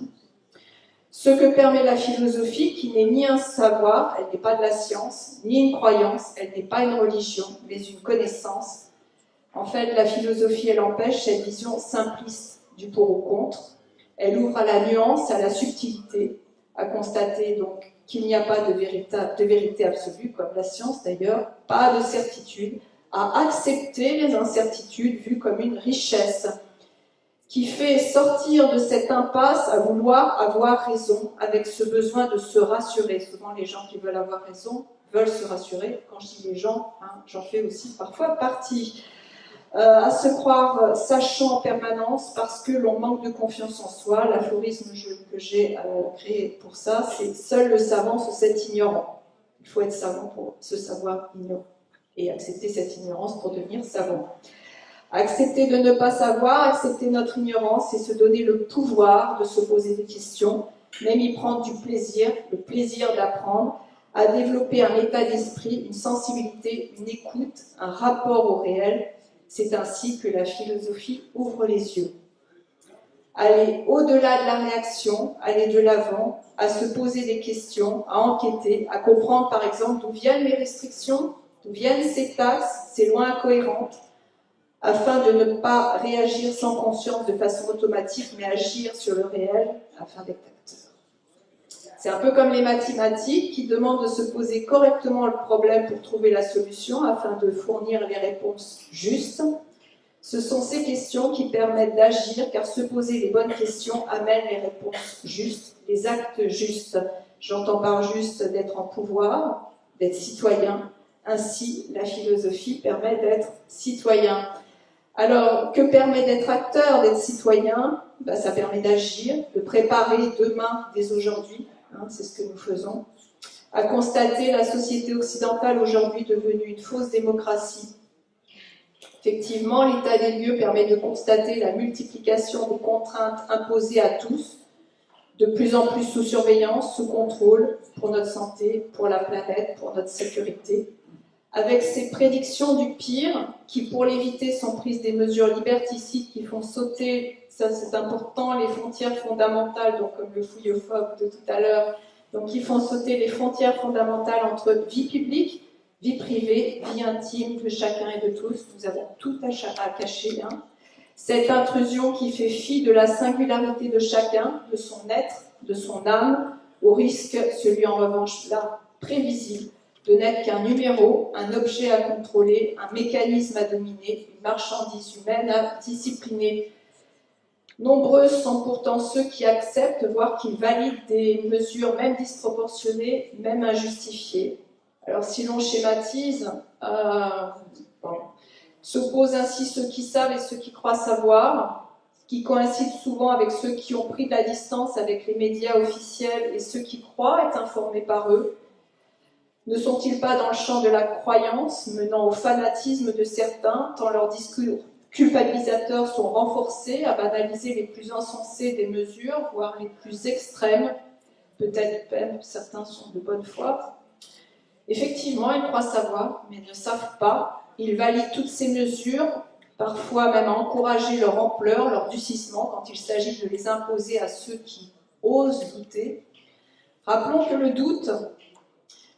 Ce que permet la philosophie, qui n'est ni un savoir, elle n'est pas de la science, ni une croyance, elle n'est pas une religion, mais une connaissance. En fait, la philosophie, elle empêche cette vision simpliste du pour ou contre. Elle ouvre à la nuance, à la subtilité, à constater donc qu'il n'y a pas de vérité absolue, comme la science d'ailleurs, pas de certitude, à accepter les incertitudes vues comme une richesse, qui fait sortir de cette impasse à vouloir avoir raison, avec ce besoin de se rassurer. Souvent, les gens qui veulent avoir raison veulent se rassurer. Quand je dis les gens, j'en fais aussi parfois partie. À se croire sachant en permanence parce que l'on manque de confiance en soi. L'aphorisme que j'ai créé pour ça, c'est « Seul le savant se sait ignorant ». Il faut être savant pour se savoir ignorant et accepter cette ignorance pour devenir savant. Accepter de ne pas savoir, accepter notre ignorance et se donner le pouvoir de se poser des questions, même y prendre du plaisir, le plaisir d'apprendre, à développer un état d'esprit, une sensibilité, une écoute, un rapport au réel. C'est ainsi que la philosophie ouvre les yeux. Aller au-delà de la réaction, aller de l'avant, à se poser des questions, à enquêter, à comprendre par exemple d'où viennent les restrictions, d'où viennent ces taxes, ces lois incohérentes, afin de ne pas réagir sans conscience de façon automatique, mais agir sur le réel afin d'être acteur. C'est un peu comme les mathématiques qui demandent de se poser correctement le problème pour trouver la solution afin de fournir les réponses justes. Ce sont ces questions qui permettent d'agir, car se poser les bonnes questions amène les réponses justes, les actes justes. J'entends par juste d'être en pouvoir, d'être citoyen. Ainsi, la philosophie permet d'être citoyen. Alors, que permet d'être acteur, d'être citoyen? Ça permet d'agir, de préparer demain dès aujourd'hui, c'est ce que nous faisons, à constater la société occidentale aujourd'hui devenue une fausse démocratie. Effectivement, l'état des lieux permet de constater la multiplication des contraintes imposées à tous, de plus en plus sous surveillance, sous contrôle, pour notre santé, pour la planète, pour notre sécurité. Avec ces prédictions du pire, qui pour l'éviter sont prises des mesures liberticides qui font sauter, ça c'est important, les frontières fondamentales, donc comme le fouillophobe de tout à l'heure, donc qui font sauter les frontières fondamentales entre vie publique, vie privée, vie intime de chacun et de tous. Nous avons tout à cacher. Cette intrusion qui fait fi de la singularité de chacun, de son être, de son âme, au risque, celui en revanche là, prévisible, de n'être qu'un numéro, un objet à contrôler, un mécanisme à dominer, une marchandise humaine à discipliner. Nombreux sont pourtant ceux qui acceptent, voire qui valident des mesures même disproportionnées, même injustifiées. Alors si l'on schématise, s'opposent ainsi ceux qui savent et ceux qui croient savoir, qui coïncident souvent avec ceux qui ont pris de la distance avec les médias officiels et ceux qui croient être informés par eux. Ne sont-ils pas dans le champ de la croyance, menant au fanatisme de certains, tant leurs discours culpabilisateurs sont renforcés à banaliser les plus insensés des mesures, voire les plus extrêmes, peut-être même certains sont de bonne foi. Effectivement, ils croient savoir, mais ne savent pas. Ils valident toutes ces mesures, parfois même à encourager leur ampleur, leur durcissement, quand il s'agit de les imposer à ceux qui osent douter. Rappelons que le doute,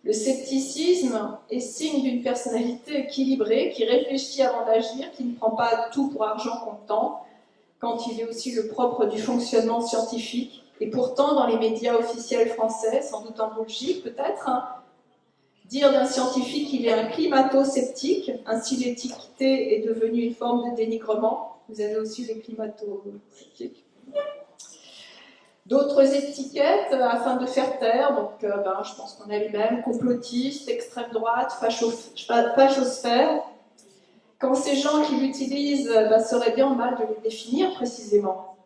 le scepticisme est signe d'une personnalité équilibrée, qui réfléchit avant d'agir, qui ne prend pas tout pour argent comptant, quand il est aussi le propre du fonctionnement scientifique. Et pourtant, dans les médias officiels français, sans doute en Belgique peut-être, dire d'un scientifique qu'il est un climato-sceptique, ainsi l'étiqueté est devenue une forme de dénigrement. Vous avez aussi les climato-sceptiques. D'autres étiquettes afin de faire taire, donc je pense qu'on a les mêmes, complotiste, extrême droite, fachosphère. Quand ces gens qui l'utilisent seraient bien mal de les définir précisément.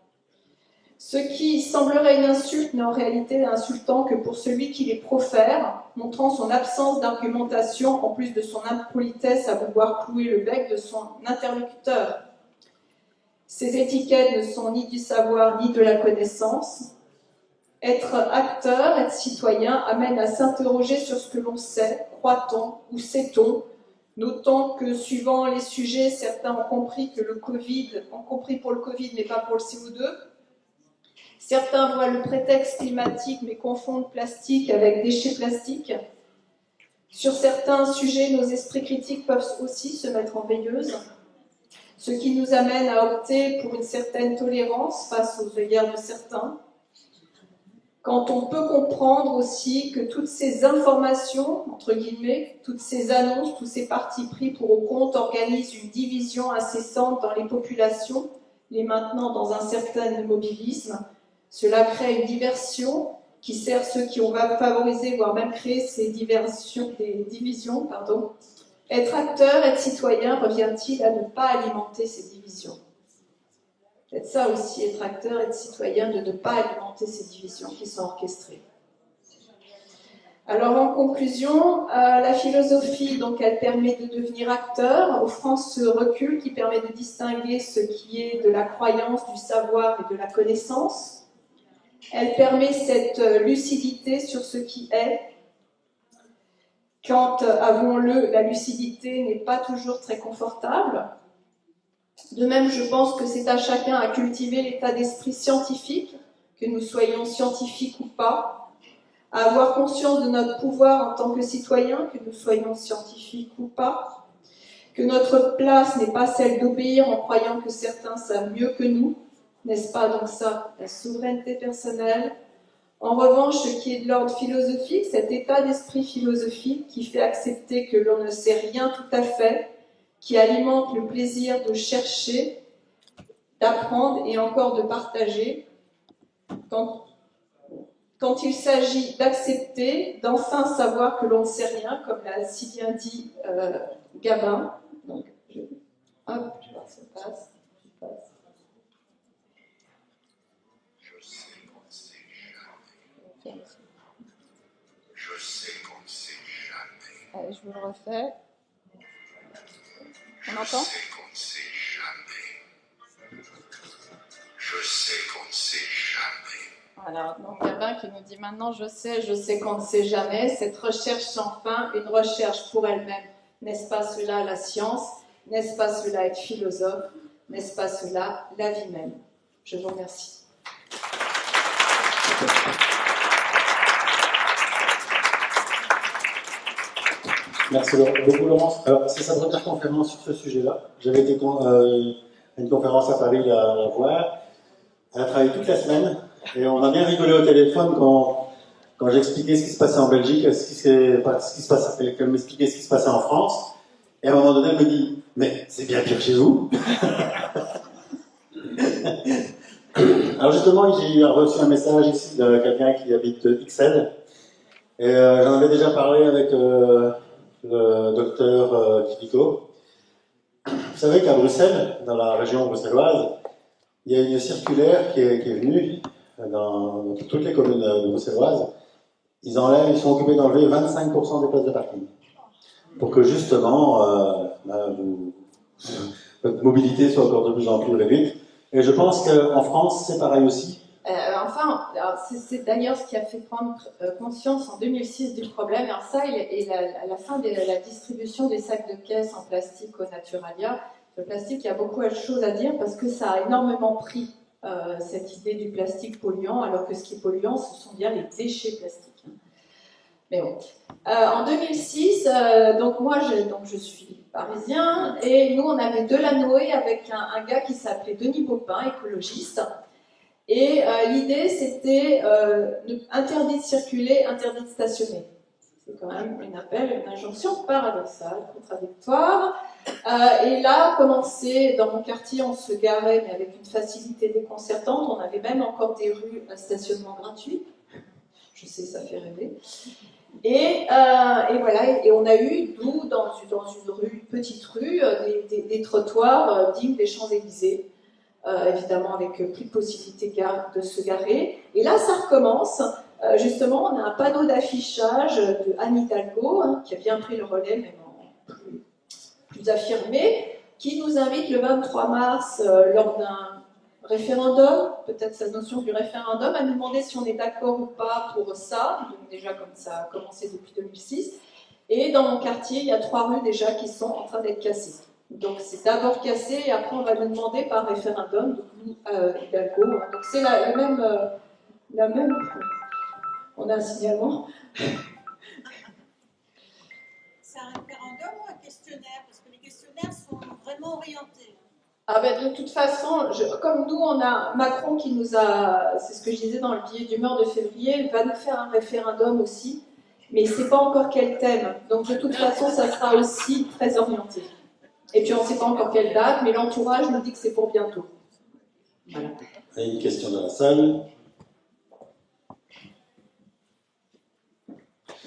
Ce qui semblerait une insulte n'est en réalité insultant que pour celui qui les profère, montrant son absence d'argumentation en plus de son impolitesse à vouloir clouer le bec de son interlocuteur. Ces étiquettes ne sont ni du savoir ni de la connaissance. Être acteur, être citoyen amène à s'interroger sur ce que l'on sait, croit-on ou sait-on, notant que suivant les sujets, certains ont compris que le Covid, ont compris pour le Covid mais pas pour le CO2. Certains voient le prétexte climatique mais confondent plastique avec déchets plastiques. Sur certains sujets, nos esprits critiques peuvent aussi se mettre en veilleuse, ce qui nous amène à opter pour une certaine tolérance face aux œillères de certains. Quand on peut comprendre aussi que toutes ces informations, entre guillemets, toutes ces annonces, tous ces partis pris pour ou contre organisent une division incessante dans les populations, les maintenant dans un certain immobilisme. Cela crée une diversion qui sert ceux qui ont favorisé, voire même créé ces divisions. Être acteur, être citoyen, revient-il à ne pas alimenter ces divisions? Peut-être ça aussi, être acteur, être citoyen, de ne pas alimenter ces divisions qui sont orchestrées. Alors en conclusion, la philosophie, donc, elle permet de devenir acteur, offrant ce recul qui permet de distinguer ce qui est de la croyance, du savoir et de la connaissance. Elle permet cette lucidité sur ce qui est, quand, avouons-le, la lucidité n'est pas toujours très confortable. De même, je pense que c'est à chacun à cultiver l'état d'esprit scientifique, que nous soyons scientifiques ou pas, à avoir conscience de notre pouvoir en tant que citoyens, que nous soyons scientifiques ou pas, que notre place n'est pas celle d'obéir en croyant que certains savent mieux que nous, n'est-ce pas donc ça, la souveraineté personnelle? En revanche, ce qui est de l'ordre philosophique, cet état d'esprit philosophique qui fait accepter que l'on ne sait rien tout à fait, qui alimente le plaisir de chercher, d'apprendre et encore de partager, quand il s'agit d'accepter, d'enfin savoir que l'on ne sait rien, comme l'a si bien dit Gabin. Donc, je vais voir si ça passe. Je sais qu'on ne sait jamais. Je sais qu'on ne sait jamais. Allez, je vous le refais. On entend ? Je sais qu'on ne sait jamais. Je sais qu'on ne sait jamais. Voilà, donc Gabin qui nous dit maintenant je sais qu'on ne sait jamais. Cette recherche sans fin, une recherche pour elle-même. N'est-ce pas cela la science? N'est-ce pas cela être philosophe? N'est-ce pas cela la vie même? Je vous remercie. Merci beaucoup Laurence. Alors c'est sa première conférence sur ce sujet-là. J'avais été à une conférence à Paris la voir. Elle a travaillé toute la semaine et on a bien rigolé au téléphone quand j'expliquais ce qui se passait en Belgique, qu'elle m'expliquait ce qui se passait en France. Et à un moment donné, elle me dit « Mais c'est bien pire chez vous !» Alors justement, j'ai reçu un message ici de quelqu'un qui habite XL. Et j'en avais déjà parlé avec le docteur Kiviko. Vous savez qu'à Bruxelles, dans la région bruxelloise, il y a une circulaire qui est venue dans toutes les communes bruxelloises. Ils sont occupés d'enlever 25% des places de parking. Pour que justement, votre mobilité soit encore de plus en plus réduite. Et je pense qu'en France, c'est pareil aussi. C'est d'ailleurs ce qui a fait prendre conscience en 2006 du problème. Alors ça, et à la fin de la distribution des sacs de caisse en plastique au Naturalia, le plastique, il y a beaucoup de choses à dire parce que ça a énormément pris cette idée du plastique polluant, alors que ce qui est polluant, ce sont bien les déchets plastiques. Mais bon. En 2006, je suis parisien, et nous, on avait Delanoë avec un gars qui s'appelait Denis Baupin, écologiste. Et l'idée, c'était interdit de circuler, interdit de stationner. C'est quand même une injonction paradoxale, contradictoire. Et là, commencé dans mon quartier, on se garait, mais avec une facilité déconcertante. On avait même encore des rues à stationnement gratuit. Je sais, ça fait rêver. Et voilà, et on a eu, nous, dans une petite rue, des trottoirs dignes des Champs-Élysées. Évidemment avec plus de possibilité de se garer. Et là, ça recommence. Justement, on a un panneau d'affichage de Anne Hidalgo, qui a bien pris le relais, mais plus affirmé, qui nous invite le 23 mars, lors d'un référendum, peut-être sa notion du référendum, à nous demander si on est d'accord ou pas pour ça, donc déjà comme ça a commencé depuis 2006. Et dans mon quartier, il y a 3 rues déjà qui sont en train d'être cassées. Donc c'est d'abord cassé et après on va nous demander par référendum, donc nous, Hidalgo. Hein. Donc c'est la même. On a un signalement. C'est un référendum ou un questionnaire? Parce que les questionnaires sont vraiment orientés. Ah ben de toute façon, comme nous, on a Macron qui nous a, c'est ce que je disais dans le billet d'humeur de février, va nous faire un référendum aussi, mais il ne sait pas encore quel thème. Donc de toute façon, ça sera aussi très orienté. Et puis on ne sait pas encore quelle date, mais l'entourage nous dit que c'est pour bientôt. Voilà. Il y a une question dans la salle.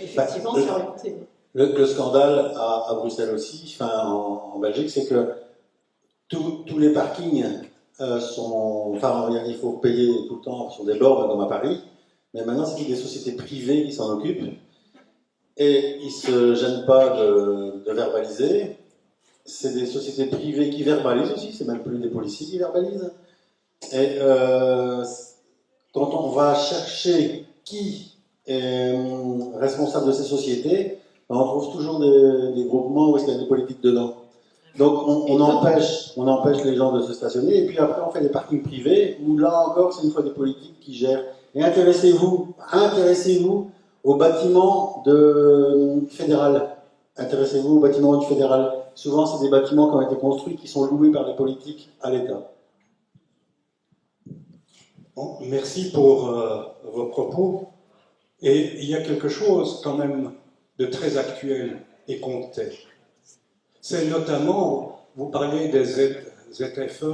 Effectivement, c'est orienté. Le scandale à Bruxelles aussi, enfin en Belgique, c'est que tous les parkings sont. Enfin, il faut payer tout le temps sur des bornes comme à Paris, mais maintenant c'est des sociétés privées qui s'en occupent et ils ne se gênent pas de verbaliser. C'est des sociétés privées qui verbalisent aussi, c'est même plus des policiers qui verbalisent. Et quand on va chercher qui est responsable de ces sociétés, on trouve toujours des groupements où il y a des politiques dedans. Donc on empêche les gens de se stationner, et puis après on fait des parkings privés, où là encore c'est une fois des politiques qui gèrent. Et intéressez-vous au bâtiment fédéral. Intéressez-vous au bâtiment du fédéral. Souvent c'est des bâtiments qui ont été construits, qui sont loués par les politiques à l'État. Bon, merci pour vos propos. Et il y a quelque chose quand même de très actuel et concret. C'est notamment, vous parlez des ZFE,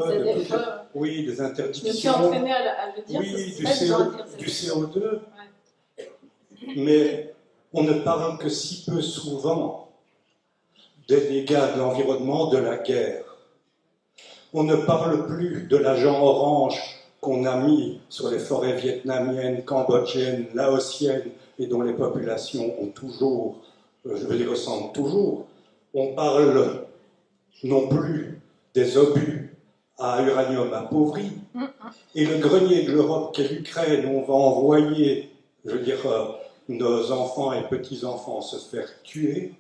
oui, des interdictions. Je me suis entraînée à le dire. Oui, du CO2. Ouais. Mais on ne parle que si peu souvent des dégâts de l'environnement, de la guerre. On ne parle plus de l'agent orange qu'on a mis sur les forêts vietnamiennes, cambodgiennes, laotiennes, et dont les populations ont toujours, ressentent toujours. On parle non plus des obus à uranium appauvri. Et le grenier de l'Europe qu'est l'Ukraine, où on va envoyer, nos enfants et petits-enfants se faire tuer,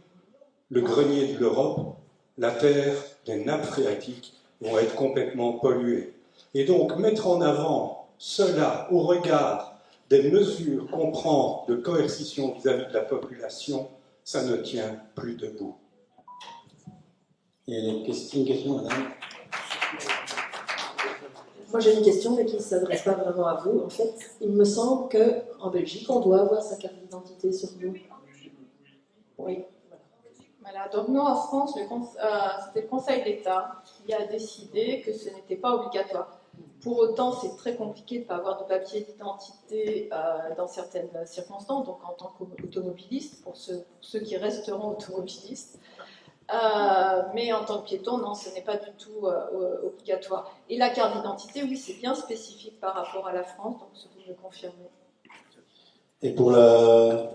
le grenier de l'Europe, la terre, les nappes phréatiques vont être complètement polluées. Et donc, mettre en avant cela au regard des mesures qu'on prend de coercition vis-à-vis de la population, ça ne tient plus debout. Il y a une question, madame. Moi j'ai une question, mais qui ne s'adresse pas vraiment à vous. En fait, il me semble qu'en Belgique, on doit avoir sa carte d'identité sur nous. Oui. Voilà, donc nous en France, c'était le Conseil d'État qui a décidé que ce n'était pas obligatoire. Pour autant, c'est très compliqué de ne pas avoir de papier d'identité dans certaines circonstances, donc en tant qu'automobiliste, pour ceux qui resteront automobilistes. Mais en tant que piéton, non, ce n'est pas du tout obligatoire. Et la carte d'identité, oui, c'est bien spécifique par rapport à la France, donc ce que vous me confirmez. Et pour la...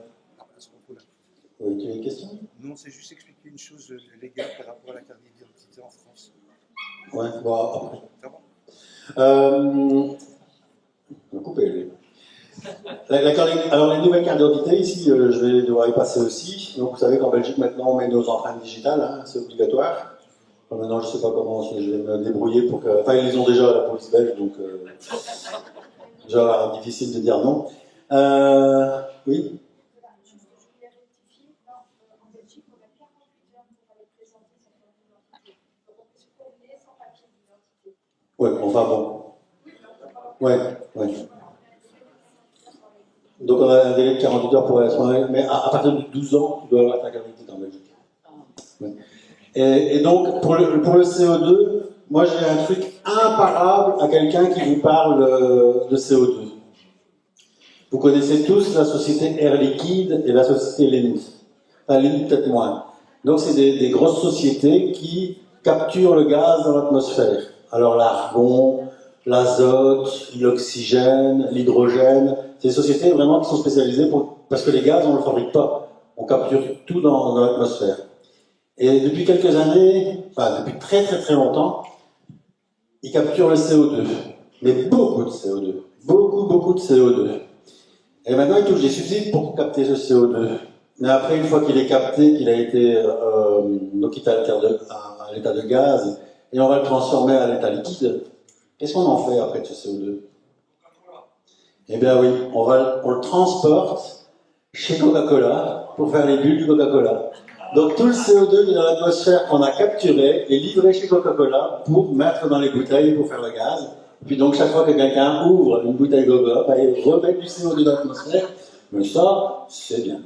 Oui, tu as une question? Non, c'est juste expliquer une chose légale par rapport à la carte d'identité en France. Ouais, bon, après. Ça va? On va couper, lui. Alors, les nouvelles cartes d'identité, ici, je vais devoir y passer aussi. Donc, vous savez qu'en Belgique, maintenant, on met nos empreintes digitales, hein, c'est obligatoire. Enfin, maintenant, je ne sais pas comment, je vais me débrouiller pour que... Enfin, ils les ont déjà à la police belge, donc... déjà, difficile de dire non. Oui? Ouais, enfin bon. Ouais. Donc on a un délai de 48 heures pour aller à ce moment-là, mais à partir de 12 ans, tu dois avoir ta carte d'identité en Belgique. Ouais. Et donc, pour le CO2, moi j'ai un truc imparable à quelqu'un qui vous parle de CO2. Vous connaissez tous la société Air Liquide et la société Linde. Enfin, Linde peut-être moins. Donc c'est des grosses sociétés qui capturent le gaz dans l'atmosphère. Alors l'argon, l'azote, l'oxygène, l'hydrogène, c'est des sociétés vraiment qui sont spécialisées parce que les gaz, on ne le fabrique pas. On capture tout dans l'atmosphère. Et depuis quelques années, enfin depuis très très très longtemps, ils capturent le CO2. Mais beaucoup de CO2. Beaucoup de CO2. Et maintenant, il touche des subsides pour capter ce CO2. Mais après, une fois qu'il est capté, qu'il a été donc il est à l'état de gaz, et on va le transformer à l'état liquide, qu'est-ce qu'on en fait après de ce CO2? Eh bien oui, on le transporte chez Coca-Cola pour faire les bulles du Coca-Cola. Donc tout le CO2 de l'atmosphère qu'on a capturé est livré chez Coca-Cola pour mettre dans les bouteilles pour faire le gaz. Puis donc chaque fois que quelqu'un ouvre une bouteille Coca, bah, il remet du CO2 dans l'atmosphère. Mais ça, c'est bien.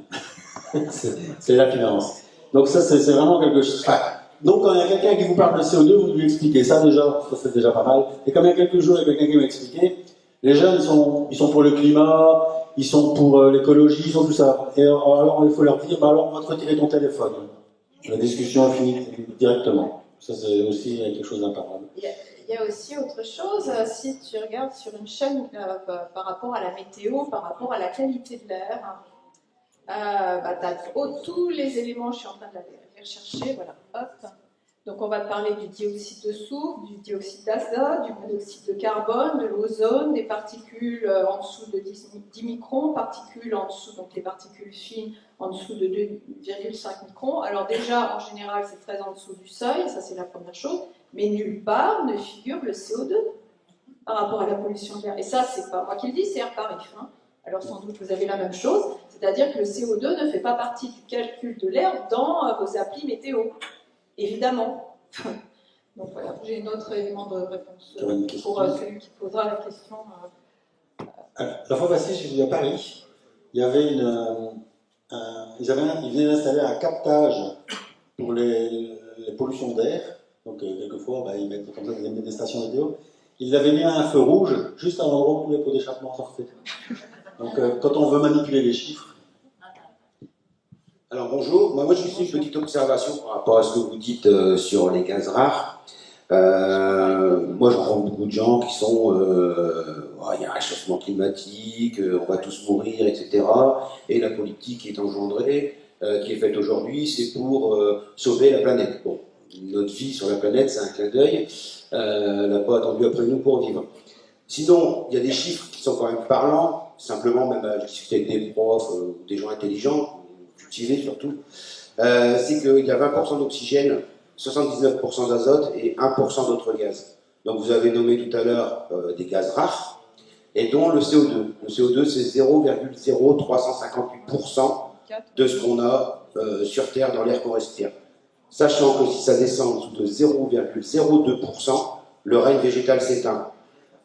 c'est la finance. Donc ça, c'est vraiment quelque chose. Enfin, donc quand il y a quelqu'un qui vous parle de CO2, vous lui expliquez ça déjà, ça c'est déjà pas mal. Et comme il y a quelques jours, il y a quelqu'un qui m'a expliqué, les jeunes, ils sont pour le climat, ils sont pour l'écologie, ils sont tout ça. Et alors, il faut leur dire, bah alors, on va te retirer ton téléphone. La discussion est finie directement. Ça, c'est aussi quelque chose d'imparable. Il y a aussi autre chose, si tu regardes sur une chaîne par rapport à la météo, par rapport à la qualité de l'air, bah, tu as tous les éléments, je suis en train de les rechercher, voilà, hop. Donc on va te parler du dioxyde de soufre, du dioxyde d'azote, du monoxyde de carbone, de l'ozone, des particules en dessous de 10 microns, particules en dessous, donc les particules fines en dessous de 2,5 microns. Alors déjà, en général, c'est très en dessous du seuil, ça c'est la première chose, mais nulle part ne figure le CO2 par rapport à la pollution de l'air. Et ça, c'est pas moi qui le dis, c'est AirParif. Hein. Alors sans doute vous avez la même chose, c'est-à-dire que le CO2 ne fait pas partie du calcul de l'air dans vos applis météo. Évidemment. Donc voilà, j'ai un autre élément de réponse pour celui qui posera la question. La fois passée, j'ai vu à Paris, il y avait ils venaient d'installer un captage pour les pollutions d'air. Donc quelquefois, bah, ils mettent comme ça des stations météo. Ils avaient mis un feu rouge juste à l'endroit où les pots d'échappement sortaient. Donc quand on veut manipuler les chiffres. Alors bonjour, moi juste une petite observation par rapport à ce que vous dites sur les gaz rares. Moi je rencontre beaucoup de gens qui sont il y a un réchauffement climatique, on va tous mourir, etc. Et la politique qui est engendrée, qui est faite aujourd'hui, c'est pour sauver la planète. Bon, notre vie sur la planète, c'est un clin d'œil, elle n'a pas attendu après nous pour vivre. Sinon, il y a des chiffres qui sont quand même parlants, simplement même à discuter avec des profs, des gens intelligents, cultivés surtout, c'est qu'il y a 20% d'oxygène, 79% d'azote et 1% d'autres gaz. Donc vous avez nommé tout à l'heure des gaz rares, et dont le CO2. Le CO2, c'est 0,0358% de ce qu'on a sur Terre dans l'air qu'on respire. Sachant que si ça descend en dessous de 0,02%, le règne végétal s'éteint.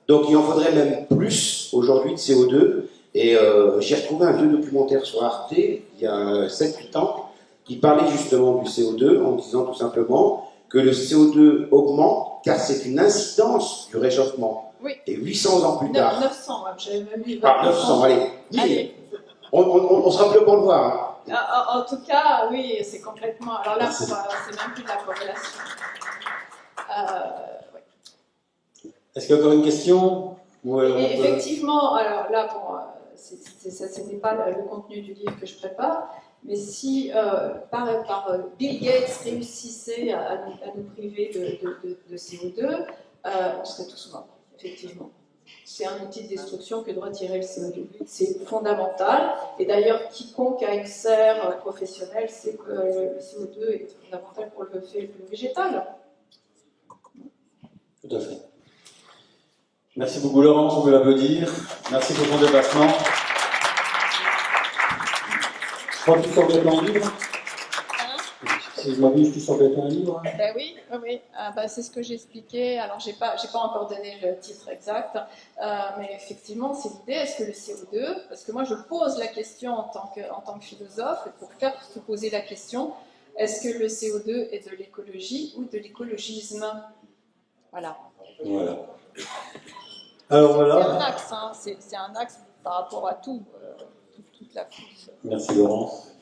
Donc il en faudrait même plus aujourd'hui de CO2. Et j'ai retrouvé un vieux documentaire sur Arte, il y a 7-8 ans, qui parlait justement du CO2 en disant tout simplement que le CO2 augmente car c'est une incidence du réchauffement. Oui. Et 800 ans plus tard... 900, j'avais même lu. 900, allez. On sera plus pour le voir. Hein. En tout cas, oui, c'est complètement... Alors là, c'est même plus de la corrélation. Oui. Est-ce qu'il y a encore une question? Et effectivement, alors là, bon, ce n'est pas le contenu du livre que je prépare, mais si par Bill Gates réussissait à nous priver de CO2, on serait tous morts, effectivement. C'est un outil de destruction que de retirer le CO2. C'est fondamental. Et d'ailleurs, quiconque a une serre professionnelle sait que le CO2 est fondamental pour le végétal. Tout à fait. Merci beaucoup Laurence, on peut l'applaudir. Merci pour ton déplacement. Je crois que tu sors bientôt un livre. Si je m'abuse, tu sors bientôt un livre. Ben oui. C'est ce que j'expliquais. Alors, j'ai pas encore donné le titre exact, mais effectivement, c'est l'idée. Est-ce que le CO2, parce que moi, je pose la question en tant que philosophe, pour faire se poser la question, est-ce que le CO2 est de l'écologie ou de l'écologisme? Voilà. Alors voilà. C'est un axe, hein, c'est un axe par rapport à tout, toute la France. Merci Laurence.